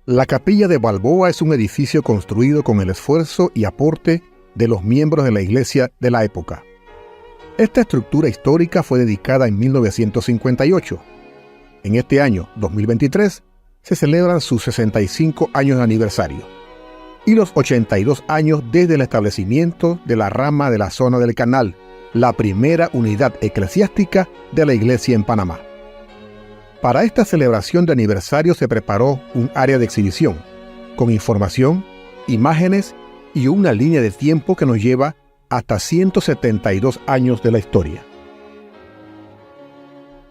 La Capilla de Balboa es un edificio construido con el esfuerzo y aporte de los miembros de la iglesia de la época. Esta estructura histórica fue dedicada en 1958. En este año, 2023, se celebran sus 65 años de aniversario y los 82 años desde el establecimiento de la rama de la zona del Canal, la primera unidad eclesiástica de la iglesia en Panamá. Para esta celebración de aniversario se preparó un área de exhibición, con información, imágenes y una línea de tiempo que nos lleva hasta 172 años de la historia.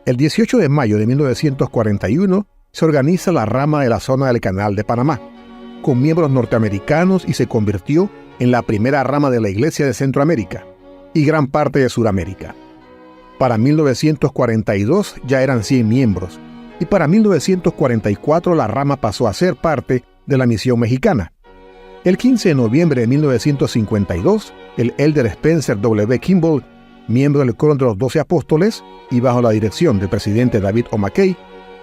El 18 de mayo de 1941 se organiza la rama de la zona del Canal de Panamá, con miembros norteamericanos, y se convirtió en la primera rama de la Iglesia de Centroamérica y gran parte de Sudamérica. Para 1942 ya eran 100 miembros, y para 1944 la rama pasó a ser parte de la misión mexicana. El 15 de noviembre de 1952, el elder Spencer W. Kimball, miembro del coro de los 12 apóstoles y bajo la dirección del presidente David O. McKay,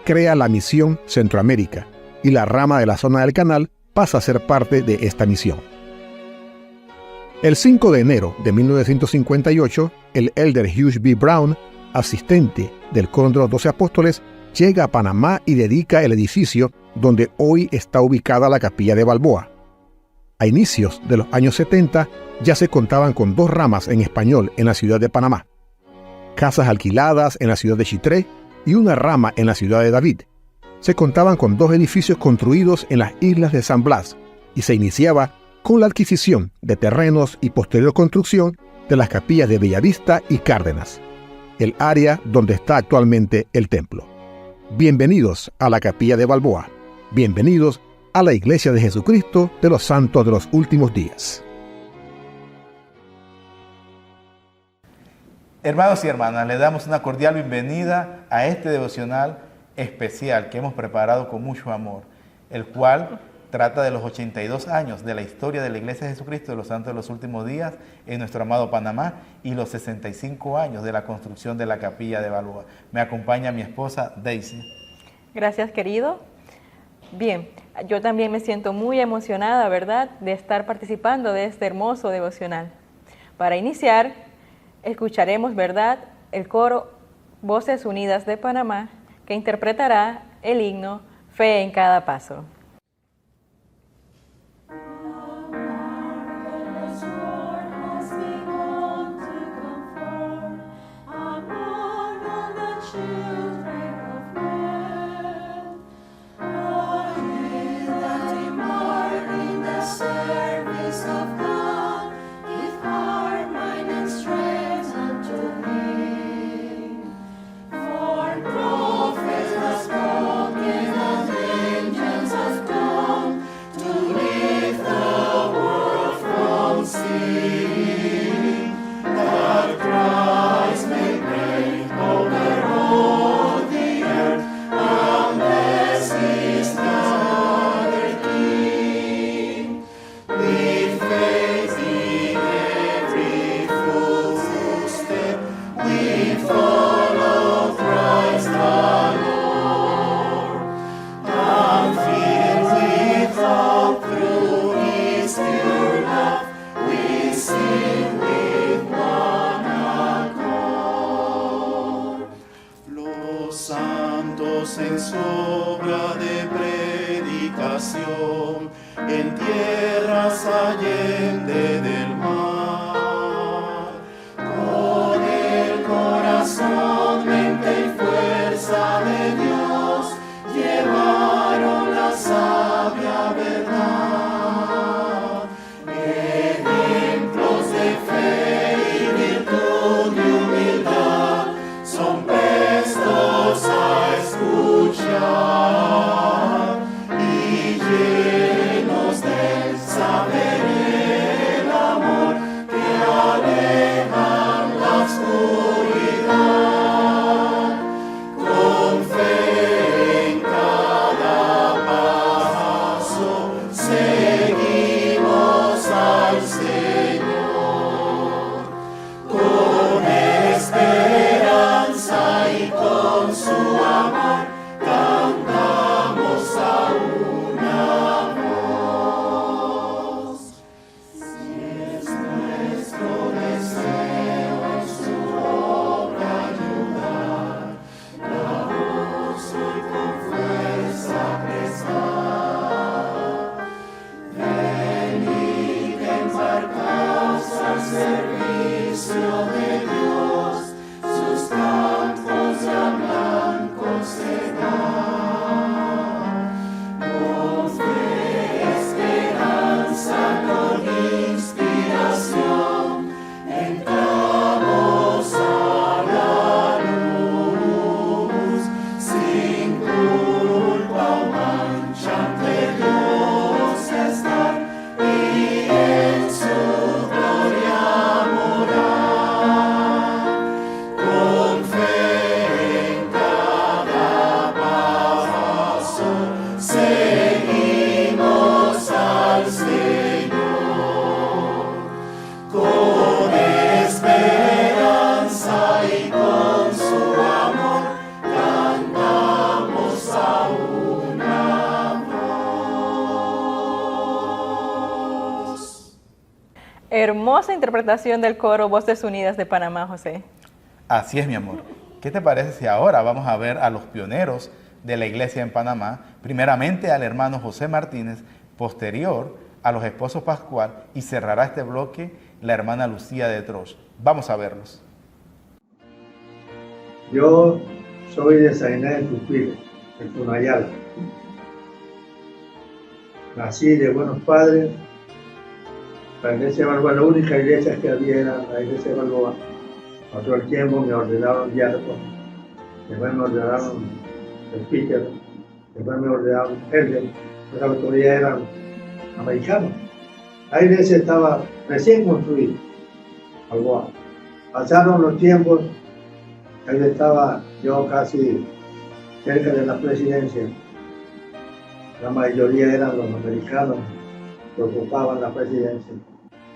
crea la misión Centroamérica, y la rama de la zona del Canal pasa a ser parte de esta misión. El 5 de enero de 1958, el elder Hugh B. Brown, asistente del coro de los 12 apóstoles, llega a Panamá y dedica el edificio donde hoy está ubicada la Capilla de Balboa. A inicios de los años 70 ya se contaban con 2 ramas en español en la ciudad de Panamá, casas alquiladas en la ciudad de Chitré y una rama en la ciudad de David. Se contaban con 2 edificios construidos en las islas de San Blas y se iniciaba con la adquisición de terrenos y posterior construcción de las capillas de Bellavista y Cárdenas, el área donde está actualmente el templo. Bienvenidos a la Capilla de Balboa. Bienvenidos a la Iglesia de Jesucristo de los Santos de los Últimos Días. Hermanos y hermanas, les damos una cordial bienvenida a este devocional especial que hemos preparado con mucho amor, el cual trata de los 82 años de la historia de la Iglesia de Jesucristo de los Santos de los Últimos Días en nuestro amado Panamá y los 65 años de la construcción de la Capilla de Balboa. Me acompaña mi esposa Daisy. Gracias, querido. Bien, yo también me siento muy emocionada, ¿verdad?, de estar participando de este hermoso devocional. Para iniciar, escucharemos, ¿verdad?, el coro Voces Unidas de Panamá, que interpretará el himno Fe en cada paso. En sobra de predicación, en tierras allende del mar, con el corazón, mente y fuerza de Dios, llevaron la sabia verdad, ejemplos de fe y virtud y humildad, son prestos a escuchar y llenos del saber el amor. Hermosa interpretación del coro Voces Unidas de Panamá, José. Así es, mi amor. ¿Qué te parece si ahora vamos a ver a los pioneros de la iglesia en Panamá? Primeramente al hermano José Martínez, posterior a los esposos Pascual, y cerrará este bloque la hermana Lucía de Troch. Vamos a verlos. Yo soy de Sainá de Tupile, de Tunayala. Nací de buenos padres. La iglesia de Balboa, la única iglesia que había era la iglesia de Balboa. Pasó el tiempo, me ordenaron diácono, después me ordenaron presbítero, después me ordenaron elder. Las autoridades eran americanos. La iglesia estaba recién construida, Balboa. Pasaron los tiempos, ahí estaba yo casi cerca de la presidencia. La mayoría eran los americanos que ocupaban la presidencia.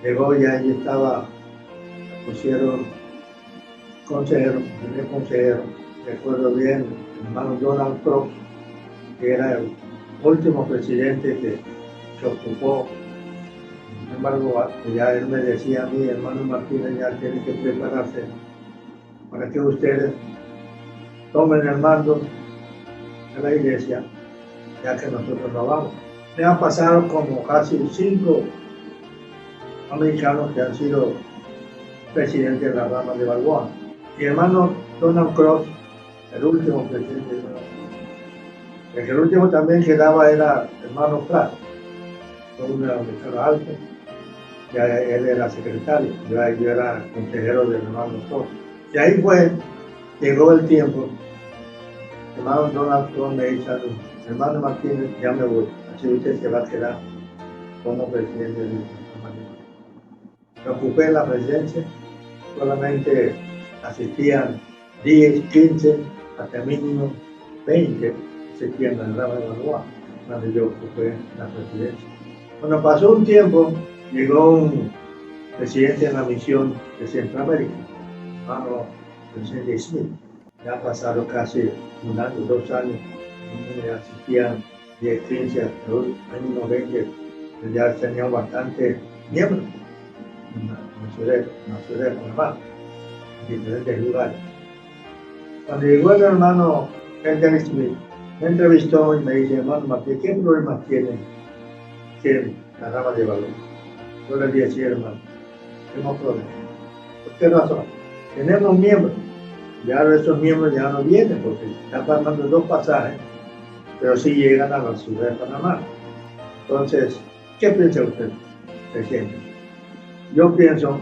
Llegó y ahí estaba, pusieron consejero, primer consejero, recuerdo bien, el hermano Donald Trump, que era el último presidente que se ocupó. Sin embargo, ya él me decía a mí, hermano Martínez, ya tiene que prepararse para que ustedes tomen el mando de la iglesia, ya que nosotros no vamos. Me han pasado como casi 5 americanos que han sido presidentes de la rama de Balboa. Mi hermano Donald Cross, el último presidente de Balboa. El último también quedaba era el hermano Pratt, un americano alto. Ya él era secretario, yo era consejero del hermano Cross. Y ahí llegó el tiempo. El hermano Donald Cross me dice, hermano Martínez, ya me voy, así usted se va a quedar como presidente de la rama. Me ocupé en la presidencia, solamente asistían 10, 15, hasta mínimo 20 asistían a la rama de Balboa, donde yo ocupé la presidencia. Cuando pasó un tiempo, llegó un presidente de la misión de Centroamérica, hermano presidente Smith. Ya ha pasado casi 1 año, 2 años, donde asistían 10, 15, hasta mínimo 20, ya tenían bastante miembros en la ciudad de Panamá, en diferentes lugares. Cuando llegó el hermano Henry Smith, me entrevistó y me dice, hermano Martín, ¿qué problemas tiene la rama de Balboa? Yo le dije, sí, hermano, tenemos problemas. ¿Por qué razón? Tenemos miembros, ya esos miembros ya no vienen porque están pagando 2 pasajes, pero sí llegan a la ciudad de Panamá. Entonces, ¿qué piensa usted, presidente? Yo pienso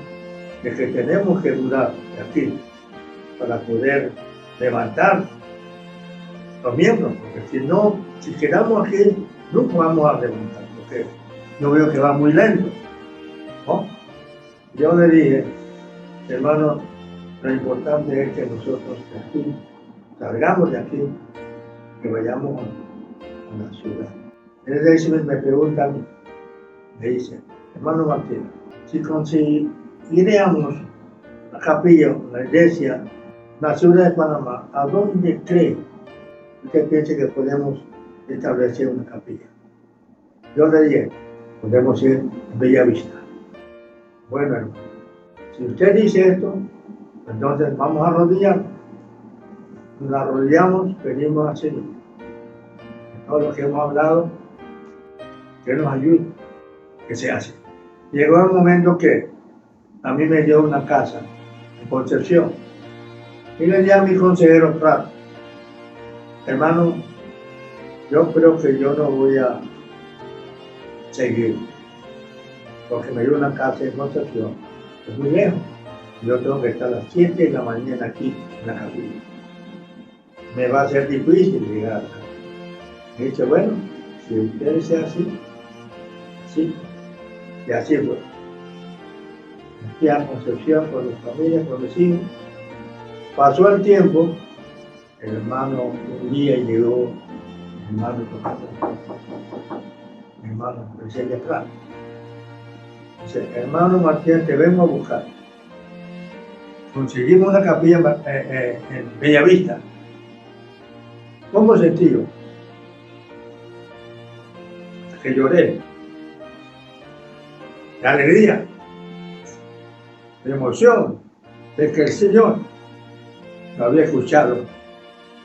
que tenemos que durar de aquí para poder levantar los miembros, porque si quedamos aquí, nunca vamos a levantar, porque yo veo que va muy lento, ¿no? Yo le dije, hermano, lo importante es que nosotros de aquí, salgamos de aquí, que vayamos a la ciudad. Entonces me preguntan, me dice, hermano Martín, si conseguiríamos la capilla, la iglesia, la ciudad de Panamá, ¿a dónde cree usted piensa que podemos establecer una capilla? Yo le dije, podemos ir a Bellavista. Bueno, hermano, si usted dice esto, entonces vamos a arrodillarnos. Nos arrodillamos, pedimos al Señor. Todo lo que hemos hablado, que nos ayude, que se hace. Llegó el momento que a mí me dio una casa en Concepción. Y le dije a mi consejero Pratt, hermano, yo creo que yo no voy a seguir, porque me dio una casa en Concepción, es muy lejos. Yo tengo que estar a las 7 de la mañana aquí en la capilla. Me va a ser difícil llegar acá. Me dice, bueno, si usted sea así, sí. Y así fue. Fui a Concepción con mi familia, con mis hijos. Pasó el tiempo, el hermano un día llegó, mi hermano presidente Pratt. Dice, hermano Martín, te vengo a buscar. Conseguimos una capilla en Bellavista. ¿Cómo sentido? Que lloré. De alegría. de emoción de que el Señor lo había escuchado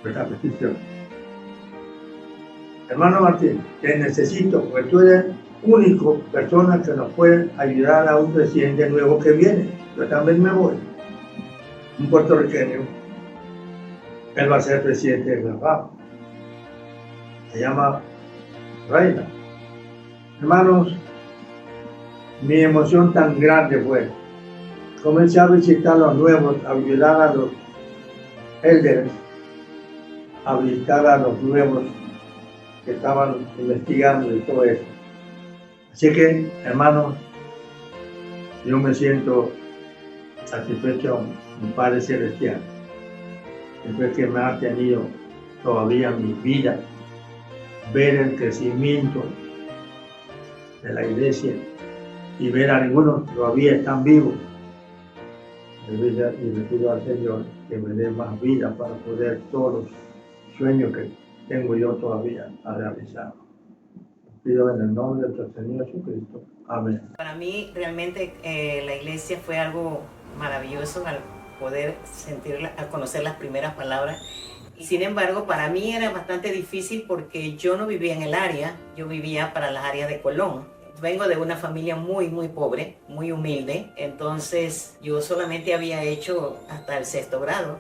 esta petición. Hermano Martín, te necesito, porque tú eres único persona que nos puede ayudar a un presidente nuevo que viene. Yo también me voy. Un puertorriqueño. Él va a ser presidente de Gabá. Se llama Reina. Hermanos, mi emoción tan grande fue. Comencé a visitar a los nuevos, a ayudar a los elders, a visitar a los nuevos que estaban investigando y todo eso. Así que, hermanos, yo me siento satisfecho, mi Padre Celestial, después que me ha tenido todavía mi vida, ver el crecimiento de la iglesia y ver a algunos que todavía están vivos. Y le pido al Señor que me dé más vida para poder todos los sueños que tengo yo todavía a realizar. Pido en el nombre de nuestro Señor Jesucristo. Amén. Para mí realmente la iglesia fue algo maravilloso al poder sentir, al conocer las primeras palabras. Y sin embargo, para mí era bastante difícil porque yo no vivía en el área, yo vivía para las áreas de Colón. Vengo de una familia muy pobre, muy humilde, entonces yo solamente había hecho hasta el 6º grado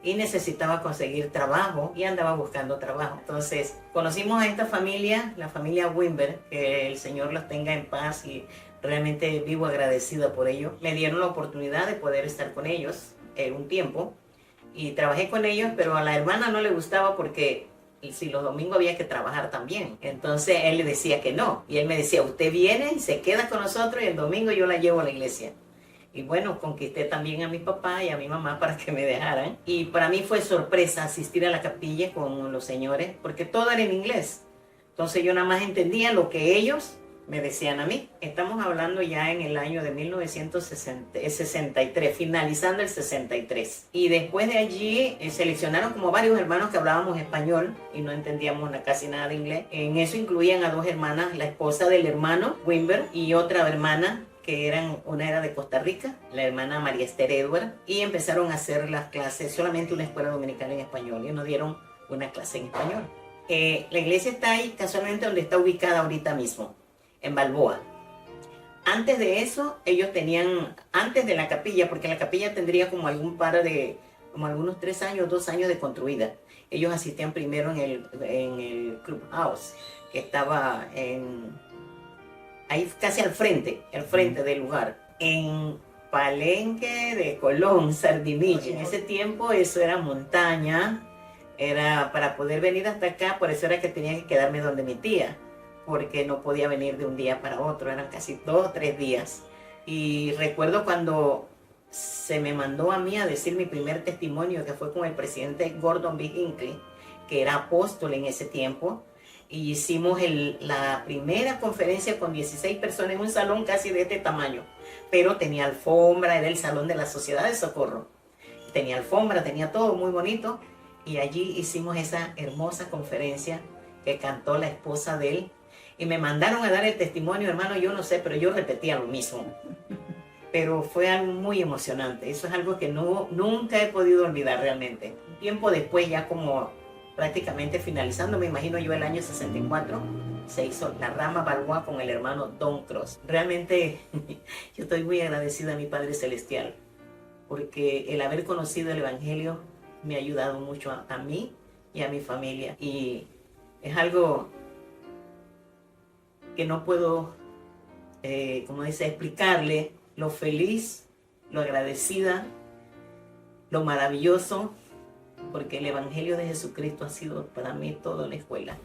y necesitaba conseguir trabajo y andaba buscando trabajo. Entonces conocimos a esta familia, la familia Wimber, que el Señor los tenga en paz y realmente vivo agradecida por ello. Me dieron la oportunidad de poder estar con ellos un tiempo y trabajé con ellos, pero a la hermana no le gustaba porque si los domingos había que trabajar también. Entonces él le decía que no. Y él me decía, usted viene y se queda con nosotros y el domingo yo la llevo a la iglesia. Y bueno, conquisté también a mi papá y a mi mamá para que me dejaran. Y para mí fue sorpresa asistir a la capilla con los señores, porque todo era en inglés. Entonces yo nada más entendía lo que ellos me decían a mí. Estamos hablando ya en el año de 1963, finalizando el 63. Y después de allí seleccionaron como varios hermanos que hablábamos español y no entendíamos casi nada de inglés. En eso incluían a 2 hermanas, la esposa del hermano Wimber y otra hermana que una era de Costa Rica, la hermana María Esther Edward, y empezaron a hacer las clases, solamente una escuela dominicana en español, y nos dieron una clase en español. La iglesia está ahí, casualmente donde está ubicada ahorita mismo, en Balboa. Antes de eso, ellos tenían, antes de la capilla, porque la capilla tendría como algunos 3 años, 2 años de construida. Ellos asistían primero en el Clubhouse, que estaba ahí casi al frente del lugar, en Palenque de Colón, Sardinilla. En ese tiempo eso era montaña, era para poder venir hasta acá, por eso era que tenía que quedarme donde mi tía, porque no podía venir de un día para otro, eran casi 2 o 3 días. Y recuerdo cuando se me mandó a mí a decir mi primer testimonio, que fue con el presidente Gordon B. Hinckley, que era apóstol en ese tiempo, y hicimos la primera conferencia con 16 personas en un salón casi de este tamaño, pero tenía alfombra, era el salón de la Sociedad de Socorro. Tenía alfombra, tenía todo muy bonito, y allí hicimos esa hermosa conferencia que cantó la esposa de él, y me mandaron a dar el testimonio, hermano, yo no sé, pero yo repetía lo mismo. Pero fue algo muy emocionante, eso es algo que nunca he podido olvidar realmente. Un tiempo después, ya como prácticamente finalizando, me imagino yo el año 64, se hizo la rama Balboa con el hermano Don Cross. Realmente yo estoy muy agradecida a mi Padre Celestial, porque el haber conocido el Evangelio me ha ayudado mucho a mí y a mi familia. Y es algo que no puedo, como dice, explicarle lo feliz, lo agradecida, lo maravilloso, porque el Evangelio de Jesucristo ha sido para mí toda la escuela.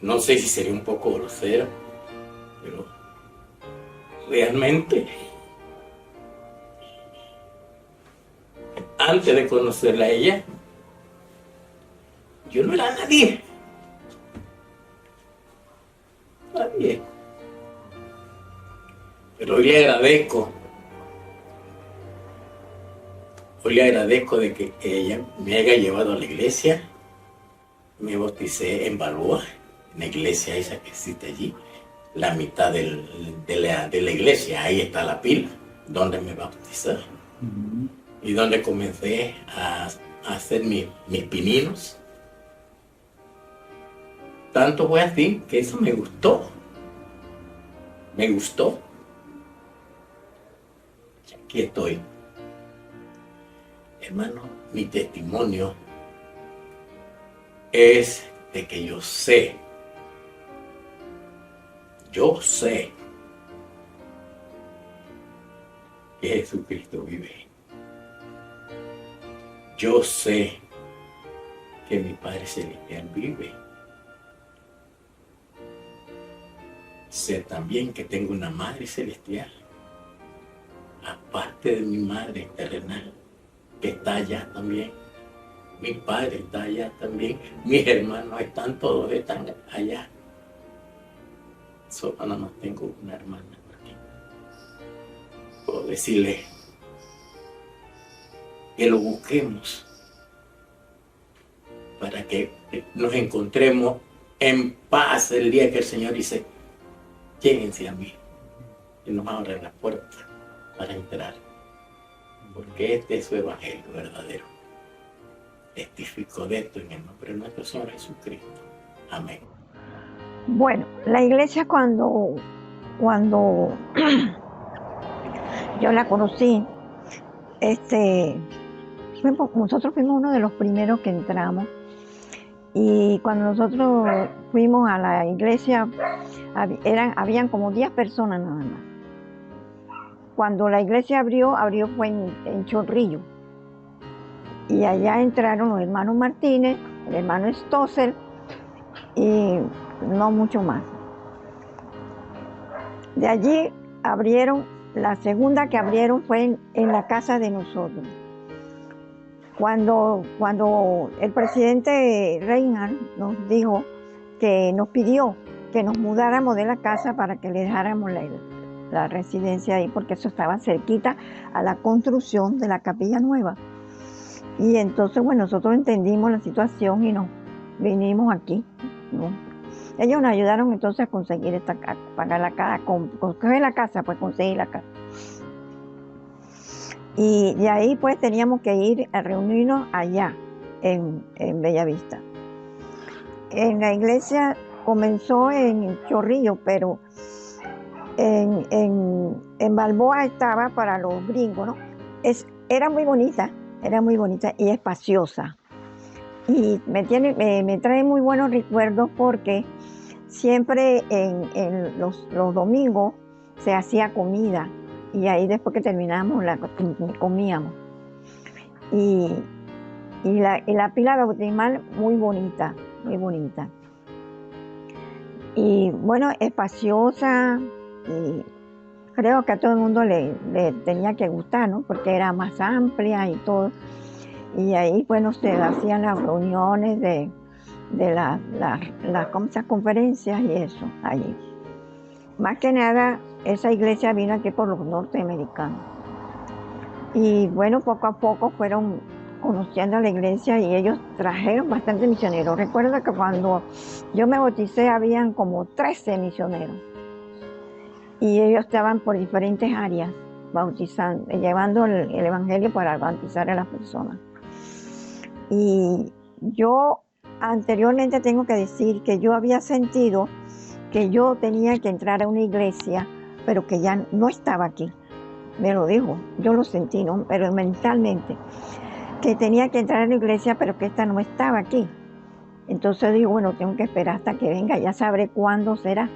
No sé si sería un poco grosero, pero realmente, antes de conocerla a ella, yo no era nadie. Nadie. Pero hoy le agradezco de que ella me haya llevado a la iglesia. Me bauticé en Balboa. en la iglesia esa que existe allí, la mitad de la iglesia, ahí está la pila, donde me bauticé. Y donde comencé a hacer mis pininos. Tanto fue así que eso me gustó. Me gustó. Y aquí estoy. Hermano, mi testimonio es de que yo sé que Jesucristo vive. Yo sé que mi Padre Celestial vive. Sé también que tengo una Madre Celestial, aparte de mi Madre terrenal, que está allá también. Mi Padre está allá también. Mis hermanos están allá. Solo nada más tengo una hermana por aquí. Puedo decirle que lo busquemos para que nos encontremos en paz el día que el Señor dice, lléguense a mí, y nos abren la puerta para entrar, porque este es su evangelio verdadero. Testifico de esto en el nombre de nuestro Señor Jesucristo. Amén. Bueno, la iglesia cuando yo la conocí, nosotros fuimos uno de los primeros que entramos, y cuando nosotros fuimos a la iglesia habían como 10 personas nada más. Cuando la iglesia abrió fue en Chorrillo, y allá entraron los hermanos Martínez, el hermano Stossel y no mucho más. De allí la segunda que abrieron fue en la casa de nosotros. Cuando el presidente Reinhardt nos dijo que nos pidió que nos mudáramos de la casa para que le dejáramos la residencia ahí, porque eso estaba cerquita a la construcción de la capilla nueva. Y entonces, bueno, nosotros entendimos la situación y nos vinimos aquí, ¿no? Ellos nos ayudaron entonces a conseguir pagar la casa, coger la casa, pues conseguir la casa. Y de ahí pues teníamos que ir a reunirnos allá, en Bellavista. En la iglesia comenzó en Chorrillo, pero en Balboa estaba para los gringos, ¿no? Era muy bonita y espaciosa. Y me trae muy buenos recuerdos porque siempre en los domingos se hacía comida, y ahí después que terminamos comíamos. Y la pila bautismal muy bonita. Y bueno, espaciosa, y creo que a todo el mundo le tenía que gustar, ¿no? Porque era más amplia y todo. Y ahí, bueno, se hacían las reuniones de las conferencias y eso, allí. Más que nada, esa iglesia vino aquí por los norteamericanos. Y bueno, poco a poco fueron conociendo la iglesia y ellos trajeron bastantes misioneros. Recuerdo que cuando yo me bauticé habían como 13 misioneros. Y ellos estaban por diferentes áreas bautizando, llevando el evangelio para bautizar a las personas. Y yo anteriormente tengo que decir que yo había sentido que yo tenía que entrar a una iglesia, pero que ya no estaba aquí. Me lo dijo, yo lo sentí, ¿no? Pero mentalmente, que tenía que entrar a la iglesia, pero que esta no estaba aquí. Entonces digo, bueno, tengo que esperar hasta que venga, ya sabré cuándo será.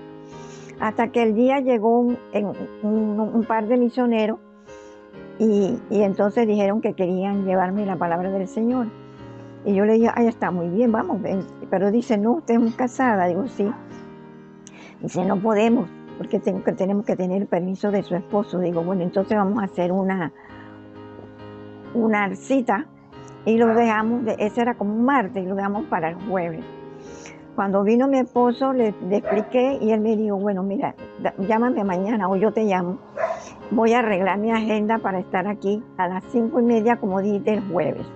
Hasta que el día llegó un par de misioneros y entonces dijeron que querían llevarme la palabra del Señor. Y yo le dije, ay, está muy bien, vamos. Pero dice, no, usted es muy casada. Digo, sí. Dice, no podemos, porque tenemos que tener el permiso de su esposo. Digo, bueno, entonces vamos a hacer una cita y lo dejamos, ese era como un martes, y lo dejamos para el jueves. Cuando vino mi esposo, le expliqué y él me dijo, bueno, mira, llámame mañana o yo te llamo. Voy a arreglar mi agenda para estar aquí a las 5:30, como dijiste, el jueves.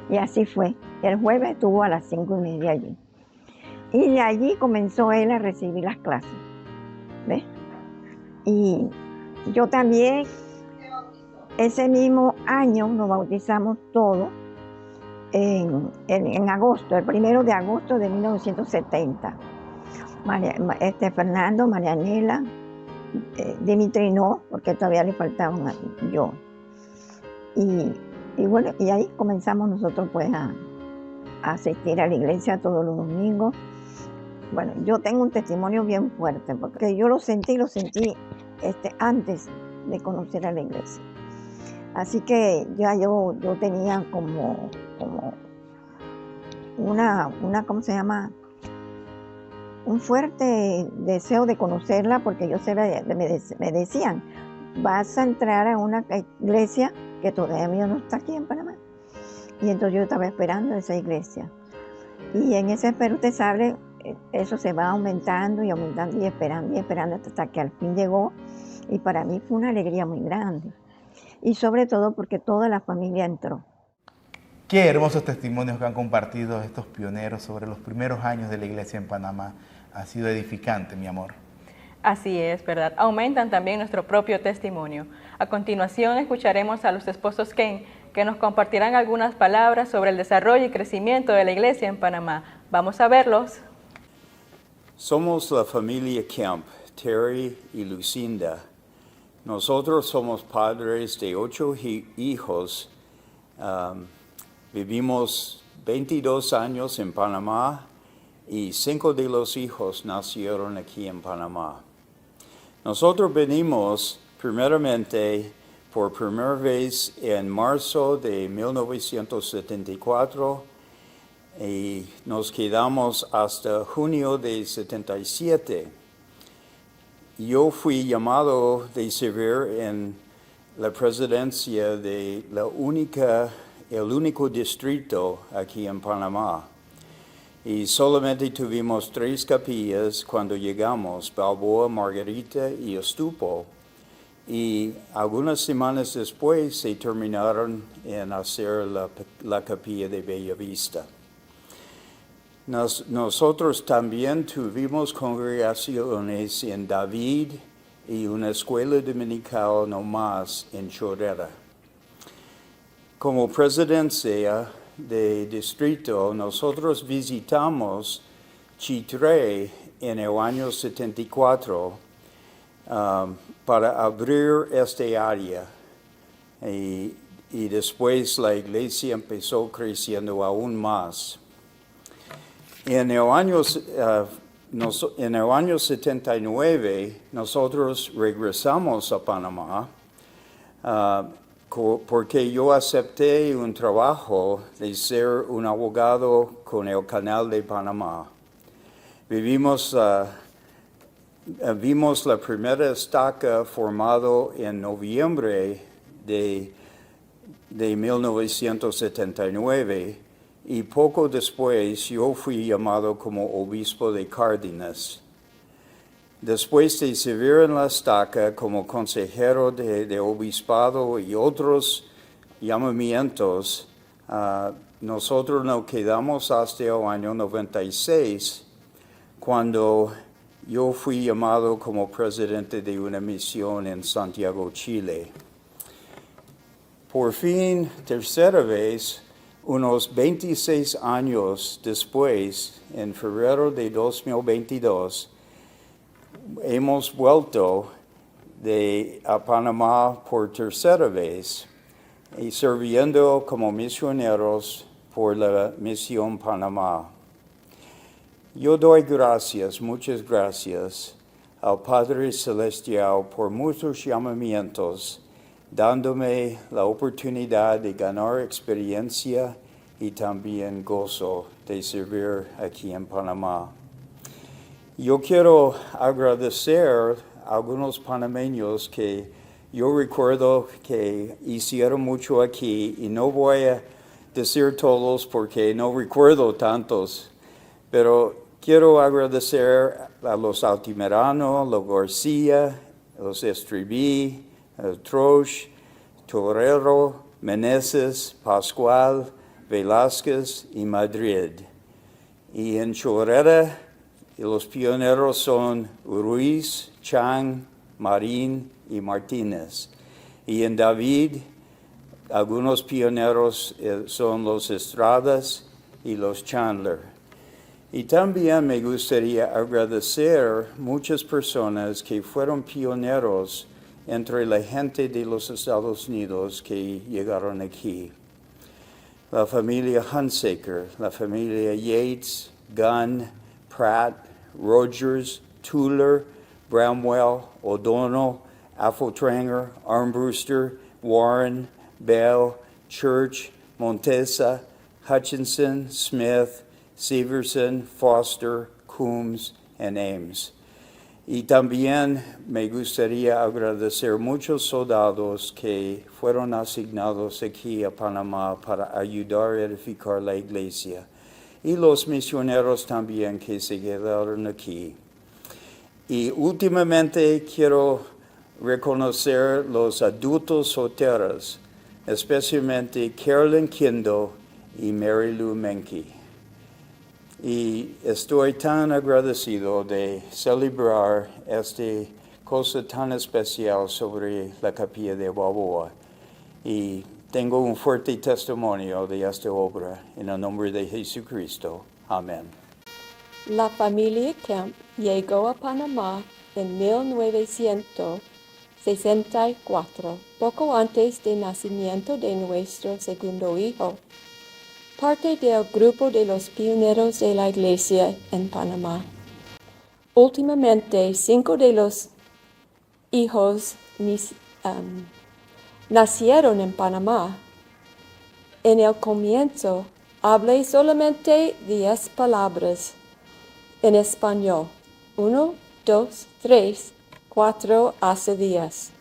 Y así fue. El jueves estuvo a las 5:30 allí. Y de allí comenzó él a recibir las clases, ¿ves? Y yo también, ese mismo año nos bautizamos todos en agosto, el 1 de agosto de 1970. Fernando, Marianela, Dimitri no, porque todavía le faltaban yo. Y bueno, y ahí comenzamos nosotros pues a asistir a la iglesia todos los domingos. Bueno, yo tengo un testimonio bien fuerte, porque yo lo sentí antes de conocer a la iglesia. Así que ya yo tenía como una, ¿cómo se llama? Un fuerte deseo de conocerla, porque me decían, vas a entrar a una iglesia que todavía no está aquí en Panamá. Y entonces yo estaba esperando esa iglesia. Y en ese espero, usted sabe, eso se va aumentando y aumentando y esperando hasta que al fin llegó. Y para mí fue una alegría muy grande. Y sobre todo porque toda la familia entró. Qué hermosos testimonios que han compartido estos pioneros sobre los primeros años de la iglesia en Panamá. Ha sido edificante, mi amor. Así es, ¿verdad? Aumentan también nuestro propio testimonio. A continuación escucharemos a los esposos Ken, que nos compartirán algunas palabras sobre el desarrollo y crecimiento de la iglesia en Panamá. Vamos a verlos. Somos la familia Kemp, Terry y Lucinda. Nosotros somos padres de 8 hijos. Vivimos 22 años en Panamá y 5 de los hijos nacieron aquí en Panamá. Nosotros venimos primeramente por primera vez en marzo de 1974 y nos quedamos hasta junio de 77. Yo fui llamado de servir en la presidencia de el único distrito aquí en Panamá. Y solamente tuvimos 3 capillas cuando llegamos, Balboa, Margarita y Estupo. Y algunas semanas después se terminaron en hacer la capilla de Bella Vista. Nosotros también tuvimos congregaciones en David y una escuela dominical no más en Chorrera. Como presidencia de distrito, nosotros visitamos Chitré en el año 74 para abrir este área. Y después la iglesia empezó creciendo aún más. En el año 79 nosotros regresamos a Panamá porque yo acepté un trabajo de ser un abogado con el Canal de Panamá. Vimos la primera estaca formado en noviembre de 1979 y poco después yo fui llamado como obispo de Cárdenas. Después de servir en la estaca como consejero de obispado y otros llamamientos, nosotros nos quedamos hasta el año 96, cuando yo fui llamado como presidente de una misión en Santiago, Chile. Por fin, tercera vez, unos 26 años después, en febrero de 2022, hemos vuelto a Panamá por tercera vez y sirviendo como misioneros por la Misión Panamá. Yo doy muchas gracias al Padre Celestial por muchos llamamientos, dándome la oportunidad de ganar experiencia y también gozo de servir aquí en Panamá. Yo quiero agradecer a algunos panameños que yo recuerdo que hicieron mucho aquí y no voy a decir todos porque no recuerdo tantos, pero quiero agradecer a los Altamirano, los García, los Estribí, Troche, Torero, Meneses, Pascual, Velázquez y Madrid. Y en Chorrera, los pioneros son Ruiz, Chang, Marín y Martínez. Y en David, algunos pioneros son los Estradas y los Chandler. Y también me gustaría agradecer muchas personas que fueron pioneros entre la gente de los Estados Unidos que llegaron aquí. La familia Hunsaker, la familia Yates, Gunn, Pratt, Rogers, Tuller, Bramwell, O'Donnell, Affoltranger, Armbruster, Warren, Bell, Church, Montesa, Hutchinson, Smith, Severson, Foster, Coombs, and Ames. Y también me gustaría agradecer muchos soldados que fueron asignados aquí a Panamá para ayudar a edificar la iglesia. Y los misioneros también que se quedaron aquí. Y últimamente quiero reconocer los adultos solteros, especialmente Carolyn Kindle y Mary Lou Menke. Y estoy tan agradecido de celebrar esta cosa tan especial sobre la capilla de Balboa. Y tengo un fuerte testimonio de esta obra en el nombre de Jesucristo. Amén. La familia Kemp llegó a Panamá en 1964, poco antes del nacimiento de nuestro segundo hijo. Parte del grupo de los pioneros de la iglesia en Panamá. Últimamente, 5 de los hijos nacieron en Panamá. En el comienzo, hablé solamente 10 palabras en español. 1, 2, 3, 4 hasta 10.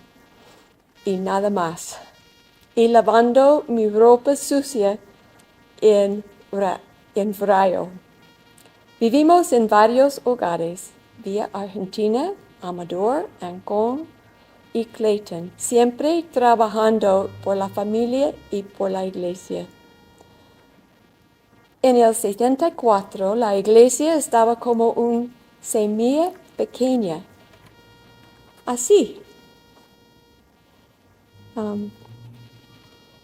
Y nada más. Y lavando mi ropa sucia en Vrayo. Vivimos en varios hogares, vía Argentina, Amador, Ancón y Clayton, siempre trabajando por la familia y por la iglesia. En el 74, la iglesia estaba como una semilla pequeña, así.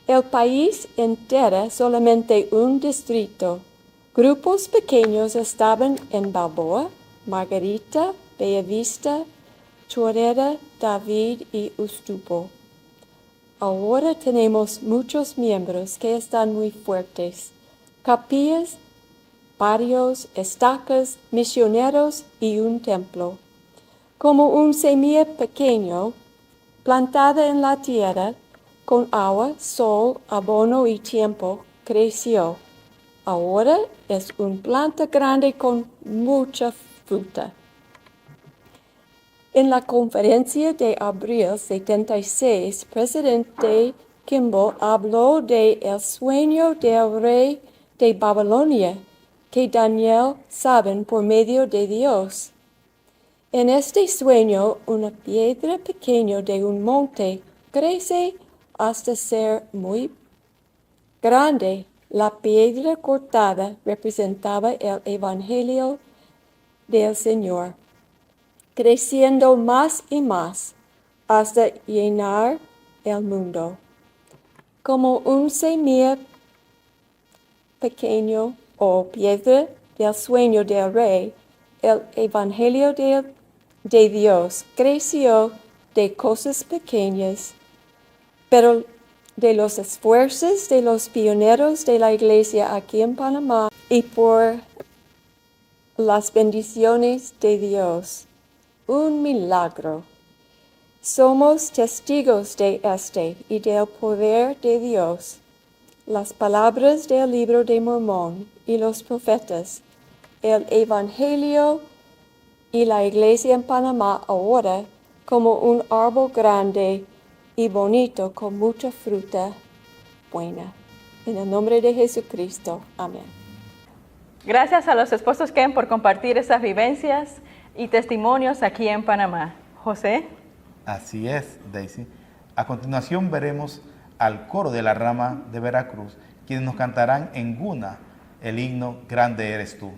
El país entero, solamente un distrito. Grupos pequeños estaban en Balboa, Margarita, Bellavista, Chorrera, David y Ustupo. Ahora tenemos muchos miembros que están muy fuertes. Capillas, barrios, estacas, misioneros y un templo. Como un semilla pequeño, plantada en la tierra, con agua, sol, abono y tiempo, creció. Ahora es una planta grande con mucha fruta. En la conferencia de abril 76, presidente Kimball habló de el sueño del rey de Babilonia, que Daniel sabe por medio de Dios. En este sueño, una piedra pequeña de un monte crece hasta ser muy grande. La piedra cortada representaba el Evangelio del Señor, creciendo más y más hasta llenar el mundo. Como un semilla pequeño o piedra del sueño del rey, el Evangelio de Dios creció de cosas pequeñas, pero de los esfuerzos de los pioneros de la iglesia aquí en Panamá y por las bendiciones de Dios. Un milagro. Somos testigos de este y del poder de Dios. Las palabras del libro de Mormón y los profetas, el Evangelio y la iglesia en Panamá ahora como un árbol grande y bonito con mucha fruta buena. En el nombre de Jesucristo. Amén. Gracias a los esposos Ken por compartir esas vivencias y testimonios aquí en Panamá. José. Así es, Daisy. A continuación veremos al coro de la rama de Veracruz, quienes nos cantarán en Guna el himno Grande eres tú.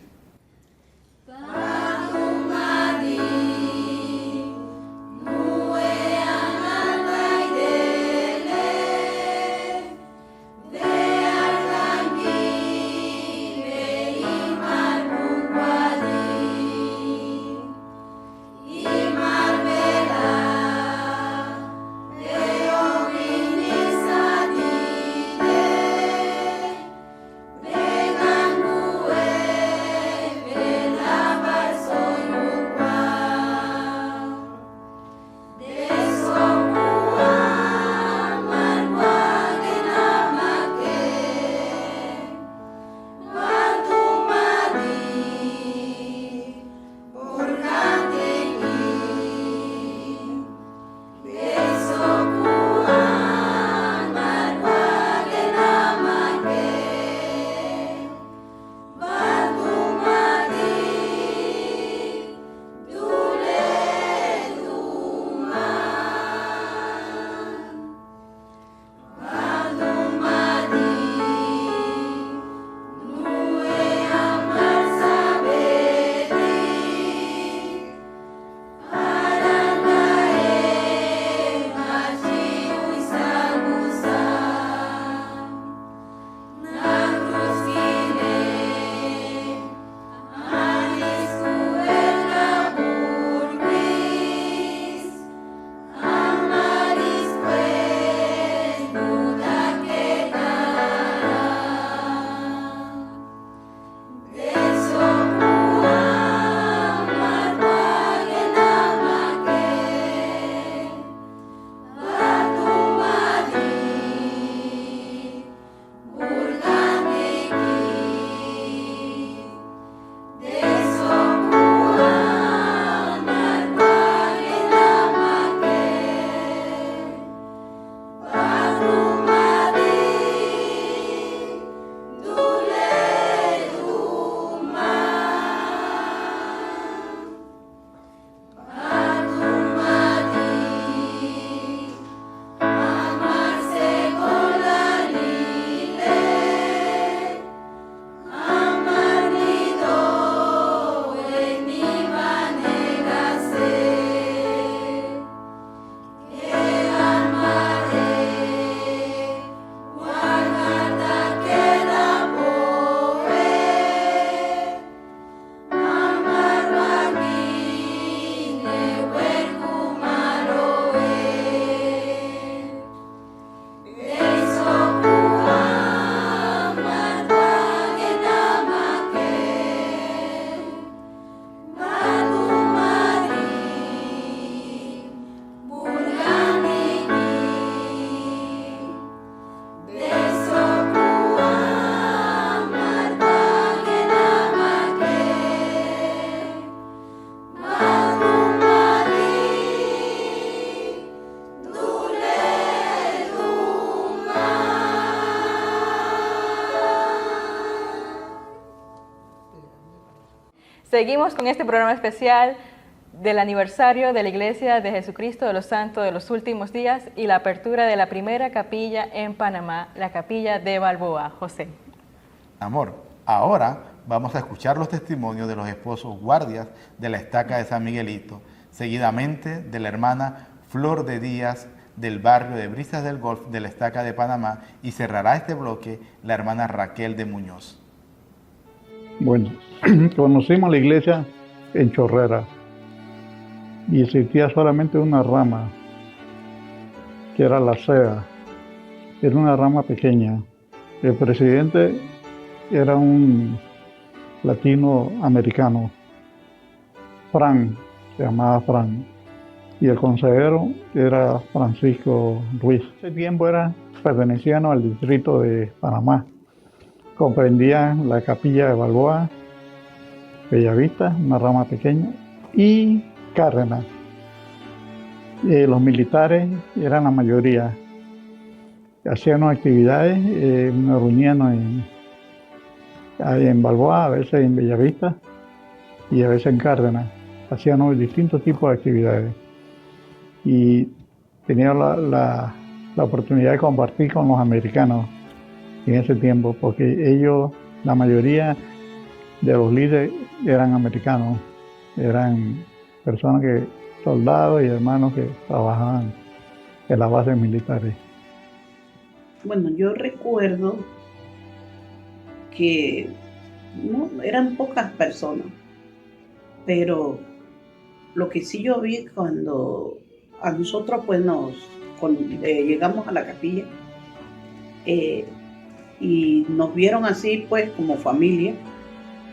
Seguimos con este programa especial del aniversario de la Iglesia de Jesucristo de los Santos de los Últimos Días y la apertura de la primera capilla en Panamá, la capilla de Balboa. José. Amor, ahora vamos a escuchar los testimonios de los esposos guardias de la estaca de San Miguelito, seguidamente de la hermana Flor de Díaz del barrio de Brisas del Golf de la estaca de Panamá, y cerrará este bloque la hermana Raquel de Muñoz. Bueno, conocimos la iglesia en Chorrera y existía solamente una rama, que era la SEA. Era una rama pequeña. El presidente era un latinoamericano, Fran, se llamaba Fran, y el consejero era Francisco Ruiz. Ese tiempo pertenecían al distrito de Panamá. Comprendían la capilla de Balboa, Bellavista, una rama pequeña, y Cárdenas. Los militares eran la mayoría. Hacían actividades, nos reunían en Balboa, a veces en Bellavista y a veces en Cárdenas. Hacían distintos tipos de actividades. Y tenía la oportunidad de compartir con los americanos en ese tiempo, porque ellos, la mayoría de los líderes eran americanos, eran personas soldados y hermanos que trabajaban en las bases militares. Bueno, yo recuerdo que no, eran pocas personas, pero lo que sí yo vi cuando a nosotros pues llegamos a la capilla y nos vieron así pues como familia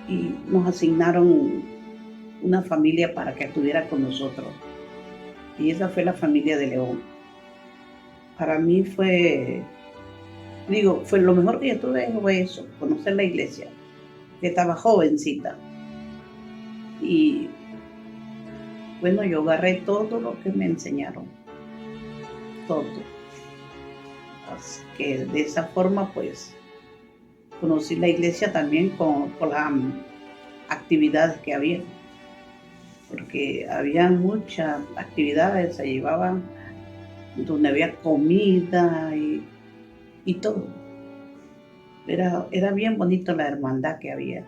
y nos asignaron una familia para que estuviera con nosotros, y esa fue la familia de León. Para mí fue lo mejor que yo tuve fue eso, conocer la iglesia, que estaba jovencita. Y bueno, yo agarré todo lo que me enseñaron, todo. Así que de esa forma pues conocí la iglesia también por las actividades que había, porque había muchas actividades, se llevaban donde había comida y todo. Era bien bonito la hermandad que había,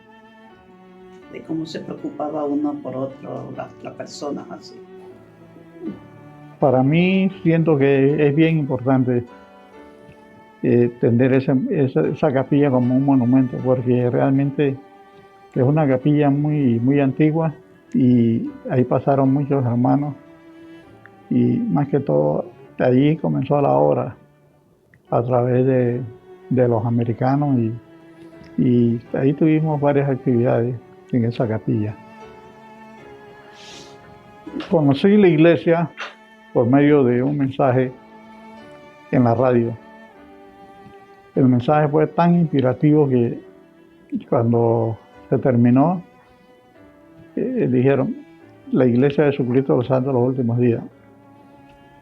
de cómo se preocupaba uno por otro, las personas así. Para mí siento que es bien importante tener esa capilla como un monumento, porque realmente es una capilla muy, muy antigua y ahí pasaron muchos hermanos, y más que todo allí comenzó la obra a través de los americanos, y ahí tuvimos varias actividades en esa capilla. Conocí la iglesia por medio de un mensaje en la radio. El mensaje fue tan inspirativo que cuando se terminó, dijeron, la Iglesia de Jesucristo de los Santos de los Últimos Días.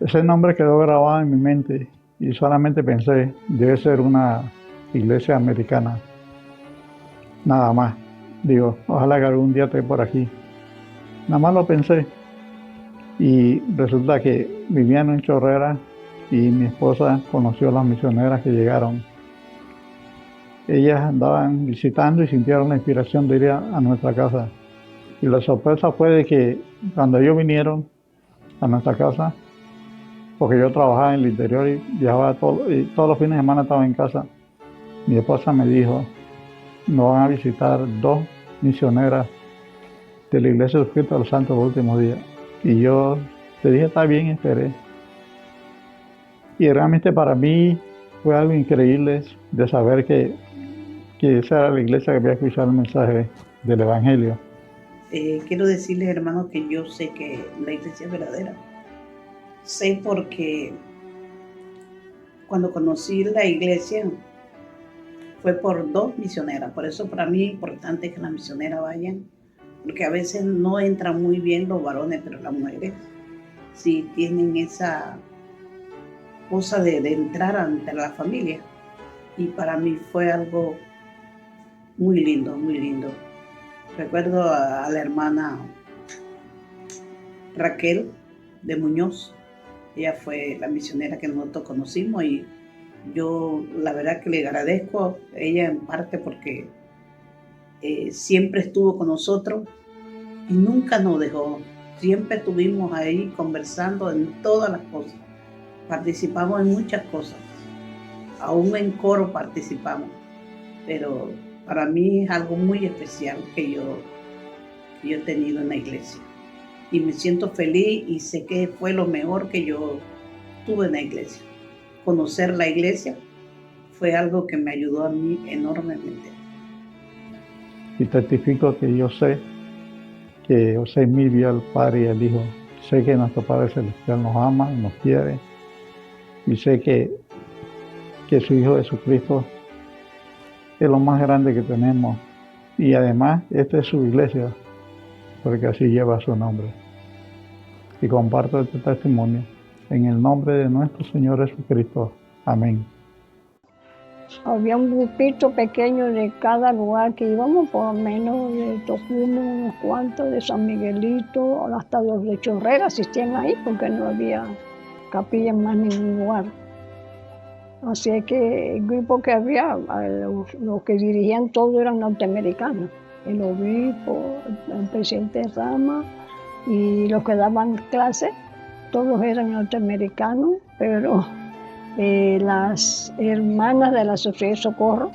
Ese nombre quedó grabado en mi mente y solamente pensé, debe ser una iglesia americana. Nada más. Digo, ojalá que algún día esté por aquí. Nada más lo pensé. Y resulta que vivían en Chorrera y mi esposa conoció a las misioneras que llegaron. Ellas andaban visitando y sintieron la inspiración de ir a nuestra casa. Y la sorpresa fue de que cuando ellos vinieron a nuestra casa, porque yo trabajaba en el interior y viajaba y todos los fines de semana estaba en casa, mi esposa me dijo, nos van a visitar 2 misioneras de la Iglesia de Jesucristo de los Santos de los Últimos Días. Y yo le dije, está bien, esperé. Y realmente para mí fue algo increíble de saber que esa era la iglesia que había escuchado el mensaje del Evangelio. Quiero decirles, hermanos, que yo sé que la iglesia es verdadera. Sé porque cuando conocí la iglesia fue por 2 misioneras. Por eso para mí es importante que las misioneras vayan, porque a veces no entran muy bien los varones, pero las mujeres sí tienen esa cosa de entrar ante la familia. Y para mí fue algo muy lindo, muy lindo. Recuerdo a la hermana Raquel de Muñoz. Ella fue la misionera que nosotros conocimos y yo la verdad que le agradezco a ella en parte porque siempre estuvo con nosotros y nunca nos dejó. Siempre estuvimos ahí conversando en todas las cosas. Participamos en muchas cosas. Aún en coro participamos. Pero para mí es algo muy especial que yo he tenido en la iglesia. Y me siento feliz y sé que fue lo mejor que yo tuve en la iglesia. Conocer la iglesia fue algo que me ayudó a mí enormemente. Y testifico que yo sé que José Emilio, el Padre y el Hijo, sé que nuestro Padre Celestial nos ama y nos quiere. Y sé que su Hijo Jesucristo es lo más grande que tenemos. Y además, esta es su iglesia, porque así lleva su nombre. Y comparto este testimonio en el nombre de nuestro Señor Jesucristo. Amén. Había un grupito pequeño de cada lugar que íbamos, por lo menos de Tocumen, unos cuantos, de San Miguelito, hasta los de Chorrera asistían ahí porque no había capilla en más ningún lugar. Así es que el grupo que había, los que dirigían todo eran norteamericanos. El obispo, el presidente Rama y los que daban clases, todos eran norteamericanos, pero las hermanas de la Sociedad de Socorro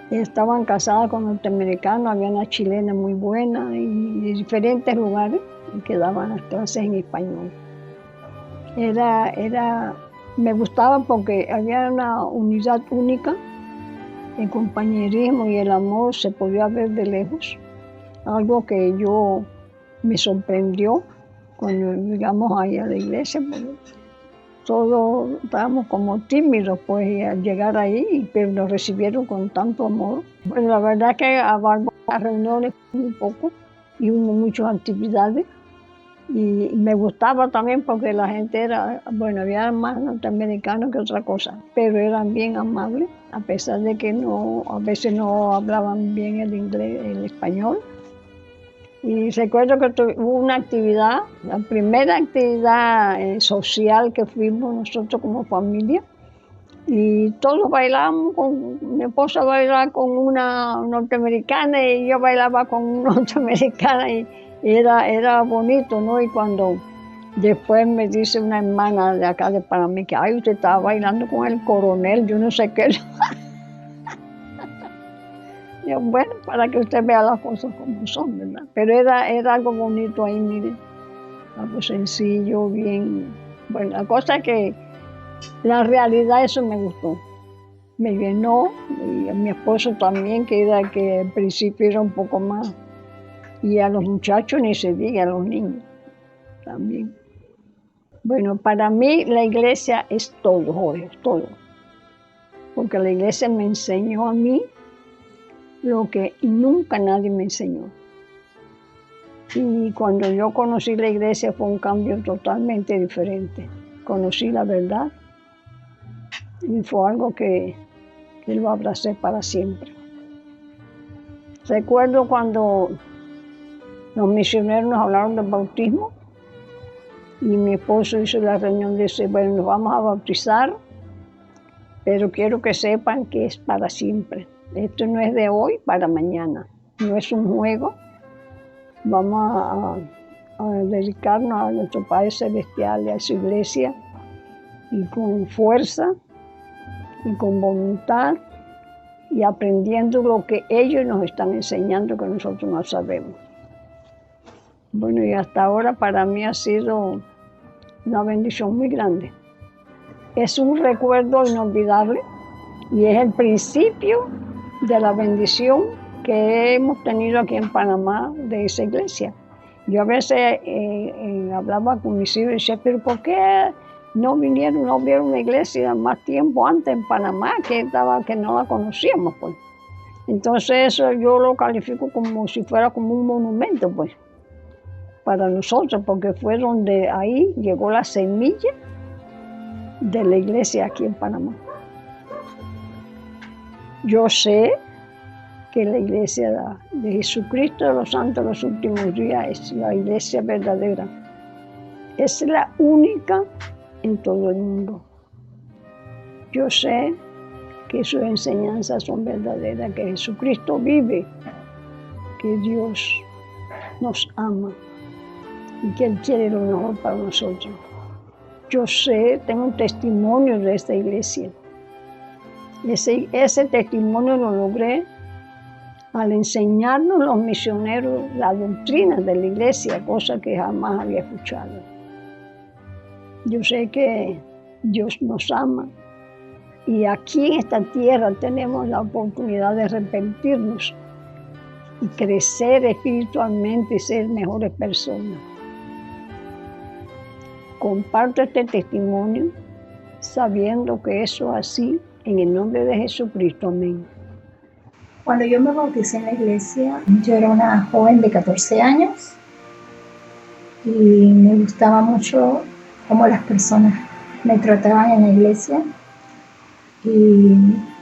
estaban casadas con norteamericanos, había una chilena muy buena y de diferentes lugares que daban las clases en español. Me gustaba porque había una unidad única, el compañerismo y el amor se podía ver de lejos, algo que yo me sorprendió cuando llegamos ahí a la iglesia. Todos estábamos como tímidos pues al llegar ahí, pero nos recibieron con tanto amor. Bueno, la verdad que abarcó las reuniones un poco y hubo muchas actividades. Y me gustaba también porque la gente era, bueno, había más norteamericanos que otra cosa, pero eran bien amables, a pesar de que a veces no hablaban bien el inglés, el español. Y recuerdo que hubo una actividad, la primera actividad social que fuimos nosotros como familia, y todos bailábamos, mi esposa bailaba con una norteamericana y yo bailaba con una norteamericana y era bonito, ¿no? Y cuando después me dice una hermana de acá de Panamá que ay, usted estaba bailando con el coronel, yo no sé qué. Yo, bueno, para que usted vea las cosas como son, ¿verdad? Pero era algo bonito ahí, mire, algo sencillo, bien. Bueno, la cosa es que la realidad eso me gustó, me llenó, y a mi esposo también, que al principio era un poco más, y a los muchachos ni se diga, a los niños también. Bueno, para mí la iglesia es todo, Jorge, es todo, porque la iglesia me enseñó a mí lo que nunca nadie me enseñó. Y cuando yo conocí la iglesia fue un cambio totalmente diferente. Conocí la verdad y fue algo que lo abracé para siempre. Recuerdo cuando los misioneros nos hablaron del bautismo y mi esposo hizo la reunión de decir, bueno, nos vamos a bautizar, pero quiero que sepan que es para siempre. Esto no es de hoy para mañana, no es un juego. Vamos a dedicarnos a nuestro Padre Celestial y a su iglesia y con fuerza y con voluntad y aprendiendo lo que ellos nos están enseñando que nosotros no sabemos. Bueno, y hasta ahora para mí ha sido una bendición muy grande. Es un recuerdo inolvidable y es el principio de la bendición que hemos tenido aquí en Panamá de esa iglesia. Yo a veces hablaba con mis hijos y decía, pero ¿por qué no vieron una iglesia más tiempo antes en Panamá que no la conocíamos, pues? Entonces eso yo lo califico como si fuera como un monumento, pues, para nosotros, porque fue donde ahí llegó la semilla de la iglesia aquí en Panamá. Yo sé que la iglesia de Jesucristo de los Santos de los Últimos Días es la iglesia verdadera. Es la única en todo el mundo. Yo sé que sus enseñanzas son verdaderas, que Jesucristo vive, que Dios nos ama y que Él quiere lo mejor para nosotros. Yo sé, tengo un testimonio de esta iglesia. Ese testimonio lo logré al enseñarnos los misioneros la doctrina de la iglesia, cosa que jamás había escuchado. Yo sé que Dios nos ama y aquí en esta tierra tenemos la oportunidad de arrepentirnos y crecer espiritualmente y ser mejores personas. Comparto este testimonio sabiendo que eso es así, en el nombre de Jesucristo, amén. Cuando yo me bauticé en la iglesia, yo era una joven de 14 años y me gustaba mucho cómo las personas me trataban en la iglesia, y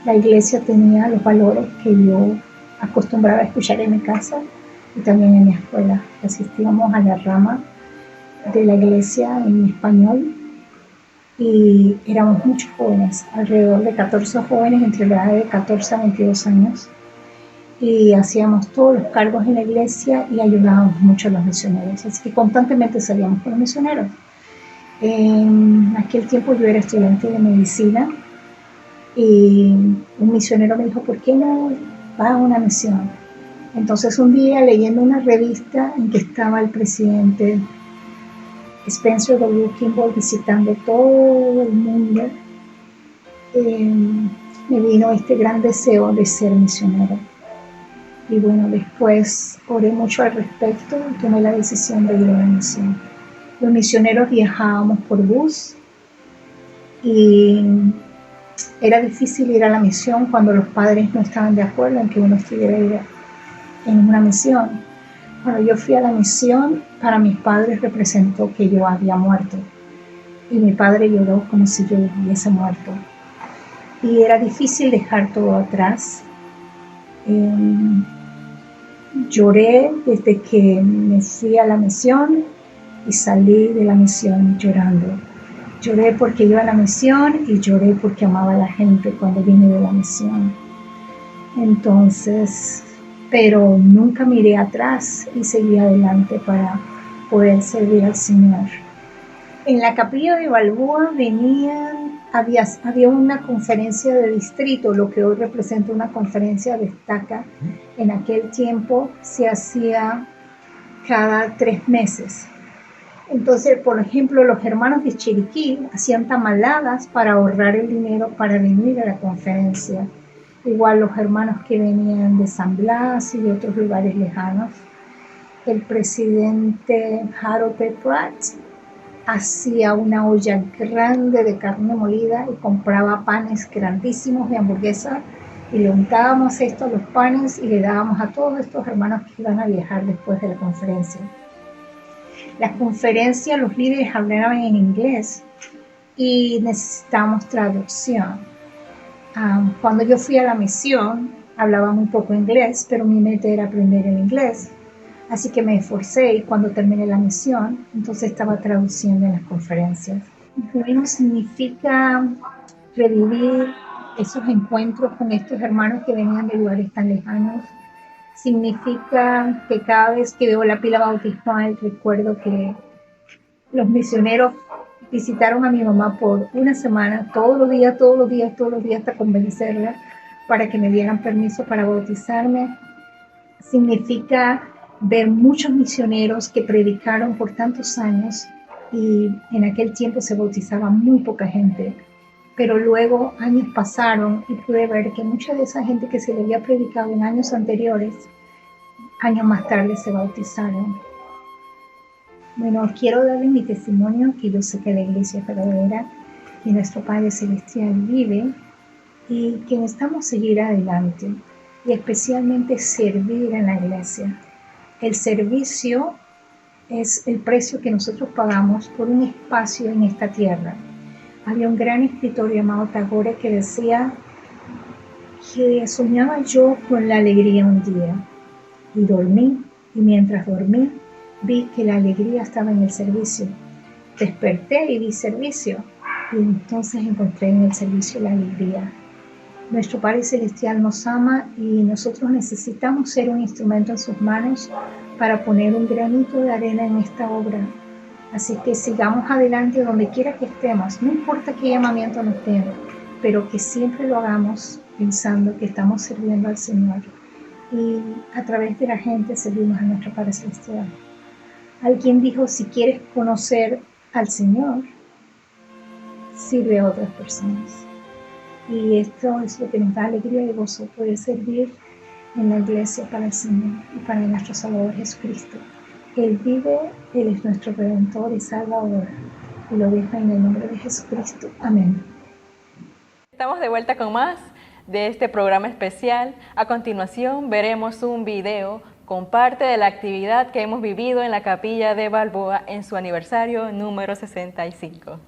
la iglesia tenía los valores que yo acostumbraba a escuchar en mi casa y también en mi escuela. Asistíamos a la rama de la iglesia en español y éramos muchos jóvenes, alrededor de 14 jóvenes entre la edad de 14 a 22 años, y hacíamos todos los cargos en la iglesia y ayudábamos mucho a los misioneros, así que constantemente salíamos con los misioneros. En aquel tiempo yo era estudiante de medicina y un misionero me dijo, ¿por qué no vas a una misión? Entonces un día, leyendo una revista en que estaba el presidente Spencer W. Kimball visitando todo el mundo, me vino este gran deseo de ser misionero. Y bueno, después oré mucho al respecto y tomé la decisión de ir a la misión. Los misioneros viajábamos por bus y era difícil ir a la misión cuando los padres no estaban de acuerdo en que uno estuviera en una misión. Cuando yo fui a la misión, para mis padres representó que yo había muerto. Y mi padre lloró como si yo hubiese muerto. Y era difícil dejar todo atrás. Lloré desde que me fui a la misión y salí de la misión llorando. Lloré porque iba a la misión y lloré porque amaba a la gente cuando vine de la misión. Entonces, pero nunca miré atrás y seguí adelante para poder servir al Señor. En la capilla de Balboa había una conferencia de distrito, lo que hoy representa una conferencia de estaca. En aquel tiempo se hacía cada 3 meses. Entonces, por ejemplo, los hermanos de Chiriquí hacían tamaladas para ahorrar el dinero para venir a la conferencia. Igual los hermanos que venían de San Blas y de otros lugares lejanos. El presidente Harold P. Pratt hacía una olla grande de carne molida y compraba panes grandísimos de hamburguesa y le untábamos esto a los panes y le dábamos a todos estos hermanos que iban a viajar después de la conferencia. Las conferencias, los líderes hablaban en inglés y necesitábamos traducción. Cuando yo fui a la misión, hablaba muy poco inglés, pero mi meta era aprender el inglés. Así que me esforcé y cuando terminé la misión, entonces estaba traduciendo en las conferencias. Bueno, significa revivir esos encuentros con estos hermanos que venían de lugares tan lejanos. Significa que cada vez que veo la pila bautismal, recuerdo que los misioneros visitaron a mi mamá por una semana, todos los días, hasta convencerla para que me dieran permiso para bautizarme. Significa ver muchos misioneros que predicaron por tantos años y en aquel tiempo se bautizaba muy poca gente, pero luego años pasaron y pude ver que mucha de esa gente que se le había predicado en años anteriores, años más tarde se bautizaron. Bueno, quiero darle mi testimonio, que yo sé que la iglesia es verdadera, que nuestro Padre Celestial vive y que necesitamos seguir adelante y especialmente servir en la iglesia. El servicio es el precio que nosotros pagamos por un espacio en esta tierra. Había un gran escritor llamado Tagore que decía, que soñaba yo con la alegría un día y dormí, y mientras dormí vi que la alegría estaba en el servicio. Desperté y vi servicio, y entonces encontré en el servicio la alegría. Nuestro Padre Celestial nos ama y nosotros necesitamos ser un instrumento en sus manos para poner un granito de arena en esta obra. Así que sigamos adelante donde quiera que estemos, no importa qué llamamiento nos den, pero que siempre lo hagamos pensando que estamos sirviendo al Señor. Y a través de la gente servimos a nuestro Padre Celestial. Alguien dijo, si quieres conocer al Señor, sirve a otras personas. Y esto es lo que nos da alegría y gozo, poder servir en la iglesia para el Señor y para nuestro Salvador Jesucristo. Él vive, Él es nuestro Redentor y Salvador. Y lo dejo en el nombre de Jesucristo. Amén. Estamos de vuelta con más de este programa especial. A continuación veremos un video con parte de la actividad que hemos vivido en la Capilla de Balboa en su aniversario número 65.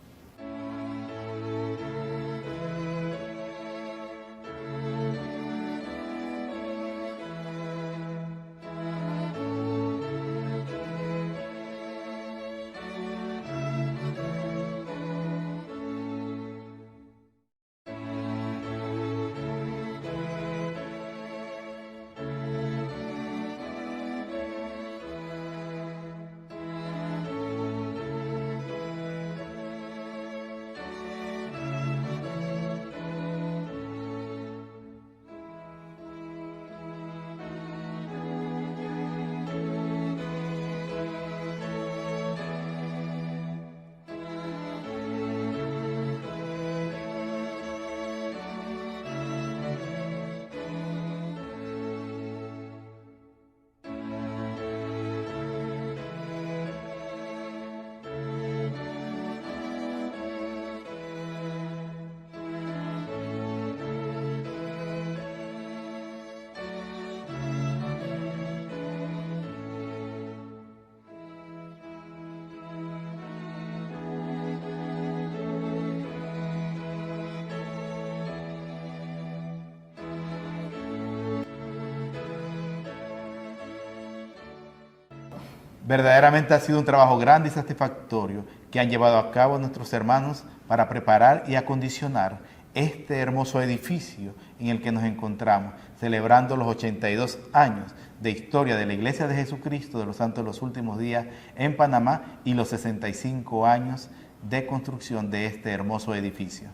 Verdaderamente ha sido un trabajo grande y satisfactorio que han llevado a cabo nuestros hermanos para preparar y acondicionar este hermoso edificio en el que nos encontramos, celebrando los 82 años de historia de la Iglesia de Jesucristo de los Santos de los Últimos Días en Panamá y los 65 años de construcción de este hermoso edificio.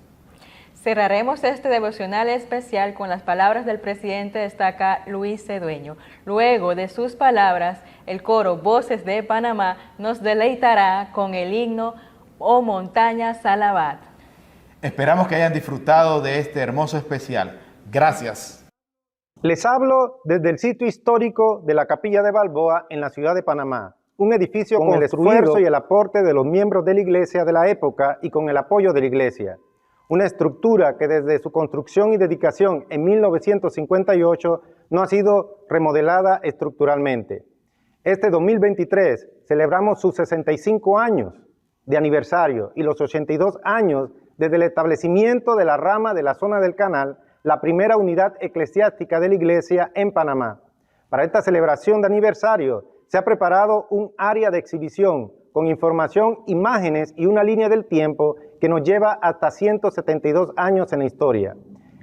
Cerraremos este devocional especial con las palabras del presidente de Estaca, Luis Cedueño. Luego de sus palabras, el coro Voces de Panamá nos deleitará con el himno O Montaña Salabat. Esperamos que hayan disfrutado de este hermoso especial. Gracias. Les hablo desde el sitio histórico de la Capilla de Balboa en la ciudad de Panamá. Un edificio con el esfuerzo y el aporte de los miembros de la iglesia de la época y con el apoyo de la iglesia. Una estructura que desde su construcción y dedicación en 1958 no ha sido remodelada estructuralmente. Este 2023 celebramos sus 65 años de aniversario y los 82 años desde el establecimiento de la rama de la zona del canal, la primera unidad eclesiástica de la iglesia en Panamá. Para esta celebración de aniversario se ha preparado un área de exhibición con información, imágenes y una línea del tiempo que nos lleva hasta 172 años en la historia.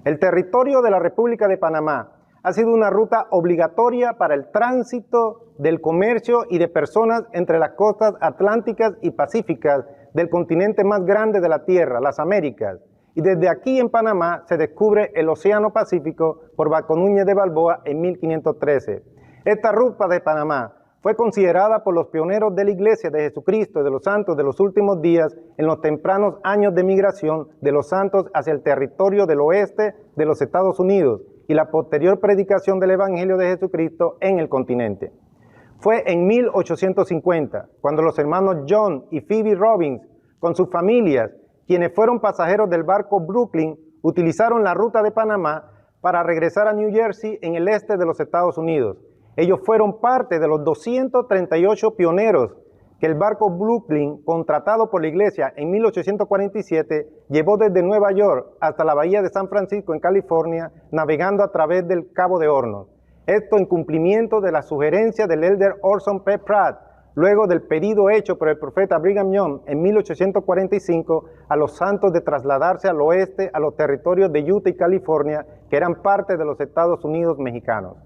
El territorio de la República de Panamá ha sido una ruta obligatoria para el tránsito del comercio y de personas entre las costas atlánticas y pacíficas del continente más grande de la Tierra, las Américas. Y desde aquí en Panamá se descubre el Océano Pacífico por Baco Núñez de Balboa en 1513. Esta ruta de Panamá fue considerada por los pioneros de la Iglesia de Jesucristo y de los Santos de los Últimos Días en los tempranos años de migración de los santos hacia el territorio del oeste de los Estados Unidos y la posterior predicación del Evangelio de Jesucristo en el continente. Fue en 1850 cuando los hermanos John y Phoebe Robbins, con sus familias, quienes fueron pasajeros del barco Brooklyn, utilizaron la ruta de Panamá para regresar a New Jersey en el este de los Estados Unidos. Ellos fueron parte de los 238 pioneros que el barco Brooklyn, contratado por la iglesia en 1847, llevó desde Nueva York hasta la bahía de San Francisco en California, navegando a través del Cabo de Hornos. Esto en cumplimiento de la sugerencia del elder Orson P. Pratt, luego del pedido hecho por el profeta Brigham Young en 1845 a los santos de trasladarse al oeste a los territorios de Utah y California, que eran parte de los Estados Unidos mexicanos.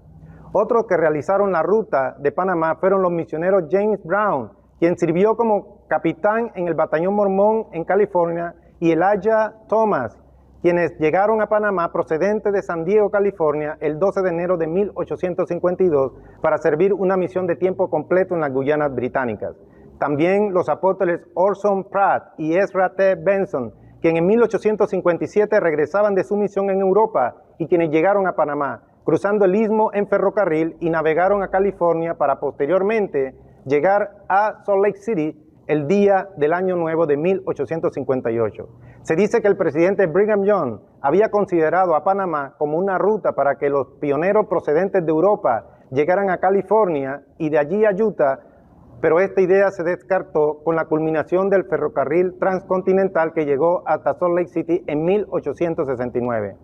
Otros que realizaron la ruta de Panamá fueron los misioneros James Brown, quien sirvió como capitán en el batallón mormón en California, y Elijah Thomas, quienes llegaron a Panamá procedentes de San Diego, California, el 12 de enero de 1852 para servir una misión de tiempo completo en las Guyanas británicas. También los apóstoles Orson Pratt y Ezra T. Benson, quienes en 1857 regresaban de su misión en Europa y quienes llegaron a Panamá, cruzando el istmo en ferrocarril y navegaron a California para posteriormente llegar a Salt Lake City el día del Año Nuevo de 1858. Se dice que el presidente Brigham Young había considerado a Panamá como una ruta para que los pioneros procedentes de Europa llegaran a California y de allí a Utah, pero esta idea se descartó con la culminación del ferrocarril transcontinental que llegó hasta Salt Lake City en 1869.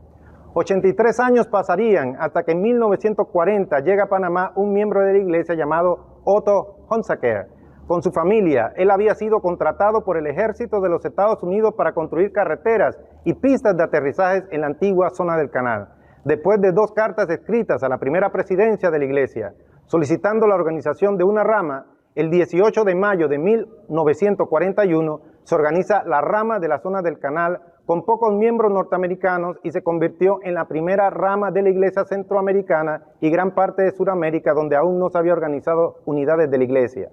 83 años pasarían hasta que en 1940 llega a Panamá un miembro de la iglesia llamado Otto Honsaker. Con su familia, él había sido contratado por el ejército de los Estados Unidos para construir carreteras y pistas de aterrizajes en la antigua zona del canal. Después de 2 cartas escritas a la primera presidencia de la iglesia, solicitando la organización de una rama, el 18 de mayo de 1941 se organiza la rama de la zona del canal con pocos miembros norteamericanos y se convirtió en la primera rama de la iglesia centroamericana y gran parte de Sudamérica donde aún no se había organizado unidades de la iglesia.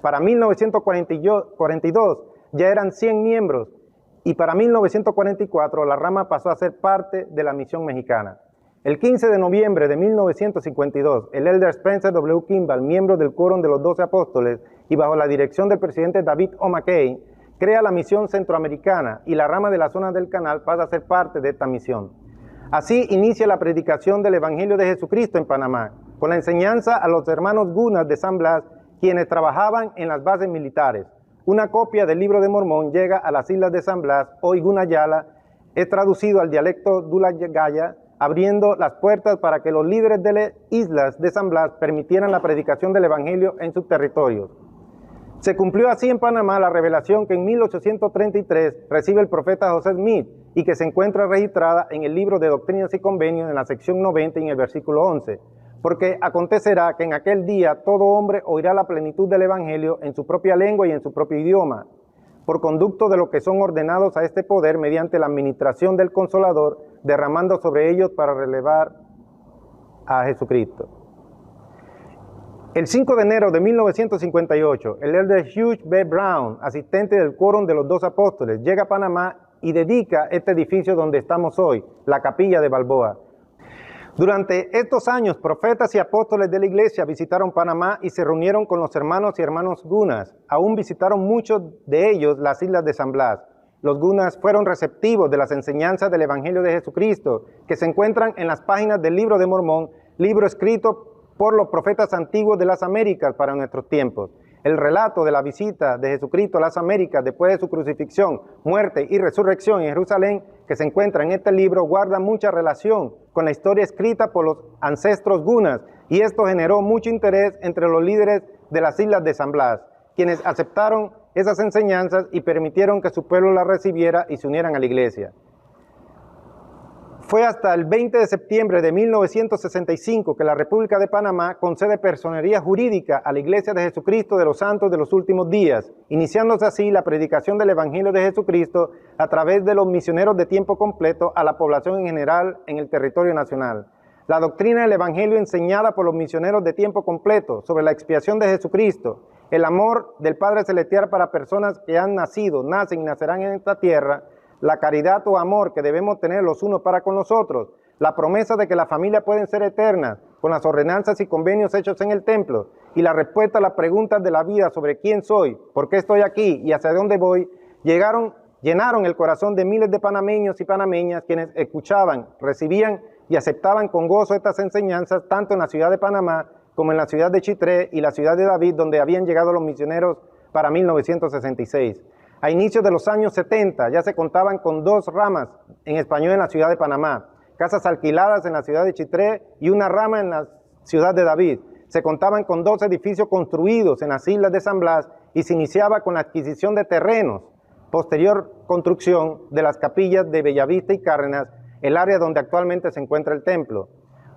Para 1942 ya eran 100 miembros y para 1944 la rama pasó a ser parte de la misión mexicana. El 15 de noviembre de 1952, el elder Spencer W. Kimball, miembro del Quórum de los 12 Apóstoles y bajo la dirección del presidente David O. McKay, crea la misión centroamericana y la rama de la zona del canal pasa a ser parte de esta misión. Así inicia la predicación del Evangelio de Jesucristo en Panamá, con la enseñanza a los hermanos Gunas de San Blas, quienes trabajaban en las bases militares. Una copia del Libro de Mormón llega a las islas de San Blas, hoy Gunayala, es traducido al dialecto Dulagaya, abriendo las puertas para que los líderes de las islas de San Blas permitieran la predicación del Evangelio en sus territorios. Se cumplió así en Panamá la revelación que en 1833 recibe el profeta José Smith y que se encuentra registrada en el libro de Doctrinas y Convenios en la sección 90 y en el versículo 11. Porque acontecerá que en aquel día todo hombre oirá la plenitud del Evangelio en su propia lengua y en su propio idioma, por conducto de lo que son ordenados a este poder mediante la administración del Consolador, derramando sobre ellos para relevar a Jesucristo. El 5 de enero de 1958, el elder Hugh B. Brown, asistente del Quórum de los 12 Apóstoles, llega a Panamá y dedica este edificio donde estamos hoy, la Capilla de Balboa. Durante estos años, profetas y apóstoles de la iglesia visitaron Panamá y se reunieron con los hermanos y hermanas Gunas. Aún visitaron muchos de ellos las islas de San Blas. Los Gunas fueron receptivos de las enseñanzas del Evangelio de Jesucristo, que se encuentran en las páginas del Libro de Mormón, libro escrito por los profetas antiguos de las Américas para nuestros tiempos. El relato de la visita de Jesucristo a las Américas después de su crucifixión, muerte y resurrección en Jerusalén, que se encuentra en este libro, guarda mucha relación con la historia escrita por los ancestros Gunas, y esto generó mucho interés entre los líderes de las islas de San Blas, quienes aceptaron esas enseñanzas y permitieron que su pueblo las recibiera y se unieran a la iglesia. Fue hasta el 20 de septiembre de 1965 que la República de Panamá concede personería jurídica a la Iglesia de Jesucristo de los Santos de los Últimos Días, iniciándose así la predicación del Evangelio de Jesucristo a través de los misioneros de tiempo completo a la población en general en el territorio nacional. La doctrina del Evangelio enseñada por los misioneros de tiempo completo sobre la expiación de Jesucristo, el amor del Padre Celestial para personas que han nacido, nacen y nacerán en esta tierra, la caridad o amor que debemos tener los unos para con los otros, la promesa de que las familias pueden ser eternas con las ordenanzas y convenios hechos en el templo, y la respuesta a las preguntas de la vida sobre quién soy, por qué estoy aquí y hacia dónde voy, llenaron el corazón de miles de panameños y panameñas quienes escuchaban, recibían y aceptaban con gozo estas enseñanzas tanto en la ciudad de Panamá como en la ciudad de Chitré y la ciudad de David, donde habían llegado los misioneros para 1966. A inicios de los años 70 ya se contaban con 2 ramas en español en la ciudad de Panamá, casas alquiladas en la ciudad de Chitré y una rama en la ciudad de David. Se contaban con 2 edificios construidos en las islas de San Blas y se iniciaba con la adquisición de terrenos, posterior construcción de las capillas de Bellavista y Cárdenas, el área donde actualmente se encuentra el templo.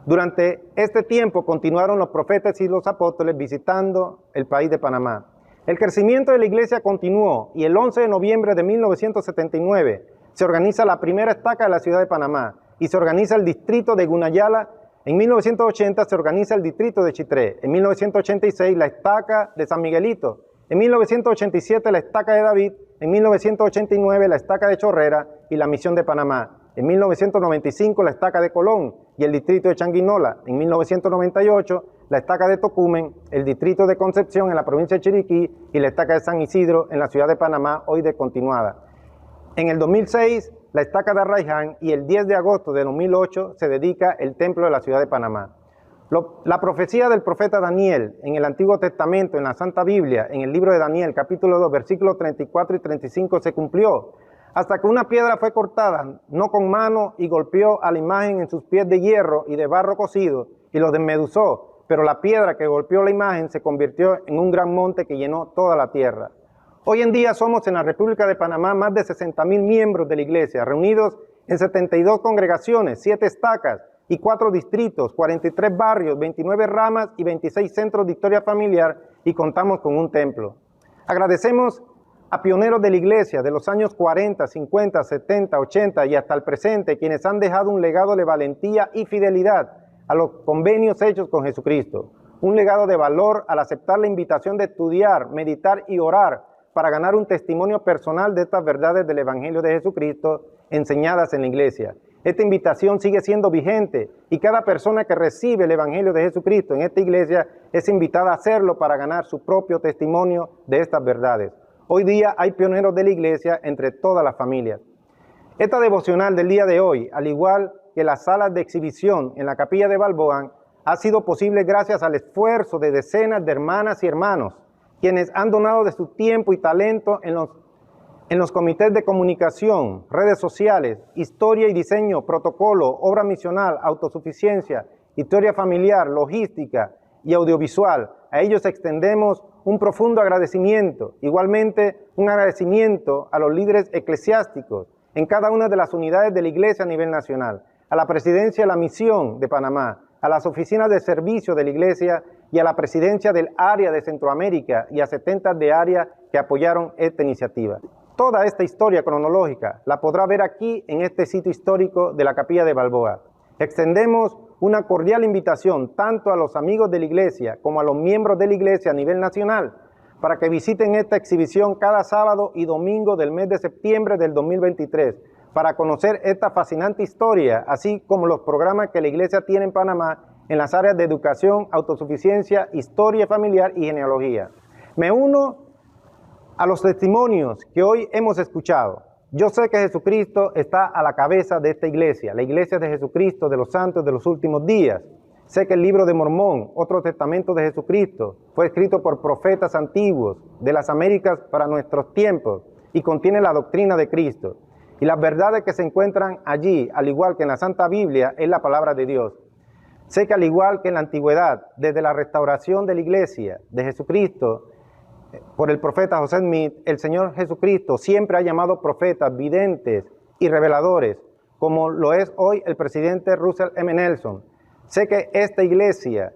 Durante este tiempo continuaron los profetas y los apóstoles visitando el país de Panamá. El crecimiento de la iglesia continuó y el 11 de noviembre de 1979 se organiza la primera estaca de la ciudad de Panamá y se organiza el distrito de Gunayala. En 1980 se organiza el distrito de Chitré. En 1986 la estaca de San Miguelito. En 1987 la estaca de David. En 1989 la estaca de Chorrera y la misión de Panamá. En 1995 la estaca de Colón y el distrito de Changuinola. En 1998 la estaca de Tocumen, el distrito de Concepción en la provincia de Chiriquí y la estaca de San Isidro en la ciudad de Panamá, hoy descontinuada. En el 2006 la estaca de Arraiján y el 10 de agosto de 2008 se dedica el templo de la ciudad de Panamá. La profecía del profeta Daniel en el Antiguo Testamento, en la Santa Biblia, en el libro de Daniel, capítulo 2, versículos 34 y 35, se cumplió. Hasta que una piedra fue cortada, no con mano, y golpeó a la imagen en sus pies de hierro y de barro cocido, y los desmeduzó. Pero la piedra que golpeó la imagen se convirtió en un gran monte que llenó toda la tierra. Hoy en día somos en la República de Panamá más de 60,000 miembros de la iglesia, reunidos en 72 congregaciones, 7 estacas y 4 distritos, 43 barrios, 29 ramas y 26 centros de historia familiar, y contamos con un templo. Agradecemos a pioneros de la iglesia de los años 40, 50, 70, 80 y hasta el presente, quienes han dejado un legado de valentía y fidelidad a los convenios hechos con Jesucristo. Un legado de valor al aceptar la invitación de estudiar, meditar y orar para ganar un testimonio personal de estas verdades del Evangelio de Jesucristo enseñadas en la iglesia. Esta invitación sigue siendo vigente y cada persona que recibe el Evangelio de Jesucristo en esta iglesia es invitada a hacerlo para ganar su propio testimonio de estas verdades. Hoy día hay pioneros de la iglesia entre todas las familias. Esta devocional del día de hoy, al igual que las salas de exhibición en la capilla de Balboa, ha sido posible gracias al esfuerzo de decenas de hermanas y hermanos, quienes han donado de su tiempo y talento en los comités de comunicación, redes sociales, historia y diseño, protocolo, obra misional, autosuficiencia, historia familiar, logística y audiovisual. A ellos extendemos un profundo agradecimiento. Igualmente, un agradecimiento a los líderes eclesiásticos en cada una de las unidades de la iglesia a nivel nacional, a la presidencia de la misión de Panamá, a las oficinas de servicio de la iglesia y a la presidencia del área de Centroamérica y a 70 de área que apoyaron esta iniciativa. Toda esta historia cronológica la podrá ver aquí en este sitio histórico de la Capilla de Balboa. Extendemos una cordial invitación tanto a los amigos de la iglesia como a los miembros de la iglesia a nivel nacional para que visiten esta exhibición cada sábado y domingo del mes de septiembre del 2023 para conocer esta fascinante historia, así como los programas que la iglesia tiene en Panamá en las áreas de educación, autosuficiencia, historia familiar y genealogía. Me uno a los testimonios que hoy hemos escuchado. Yo sé que Jesucristo está a la cabeza de esta iglesia, la iglesia de Jesucristo de los santos de los últimos días. Sé que el libro de Mormón, otro testamento de Jesucristo, fue escrito por profetas antiguos de las Américas para nuestros tiempos y contiene la doctrina de Cristo. Y las verdades que se encuentran allí, al igual que en la Santa Biblia, es la palabra de Dios. Sé que al igual que en la antigüedad, desde la restauración de la iglesia de Jesucristo, por el profeta José Smith, el Señor Jesucristo siempre ha llamado profetas, videntes y reveladores, como lo es hoy el presidente Russell M. Nelson. Sé que esta iglesia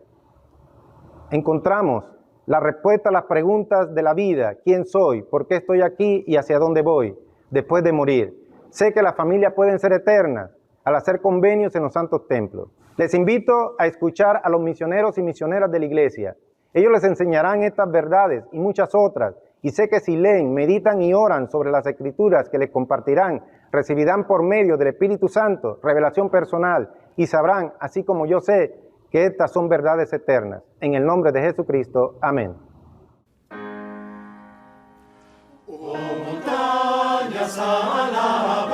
encontramos la respuesta a las preguntas de la vida: ¿quién soy? ¿Por qué estoy aquí? ¿Y hacia dónde voy después de morir? Sé que las familias pueden ser eternas al hacer convenios en los santos templos. Les invito a escuchar a los misioneros y misioneras de la iglesia. Ellos les enseñarán estas verdades y muchas otras, y sé que si leen, meditan y oran sobre las escrituras que les compartirán, recibirán por medio del Espíritu Santo revelación personal y sabrán, así como yo sé, que estas son verdades eternas. En el nombre de Jesucristo, amén. Oh, montañas, alabad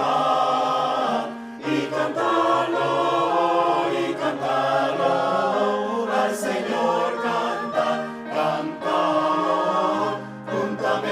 y cantarlo al Señor, cantad, juntamente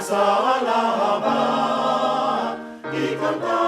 vas a alabar y cantar.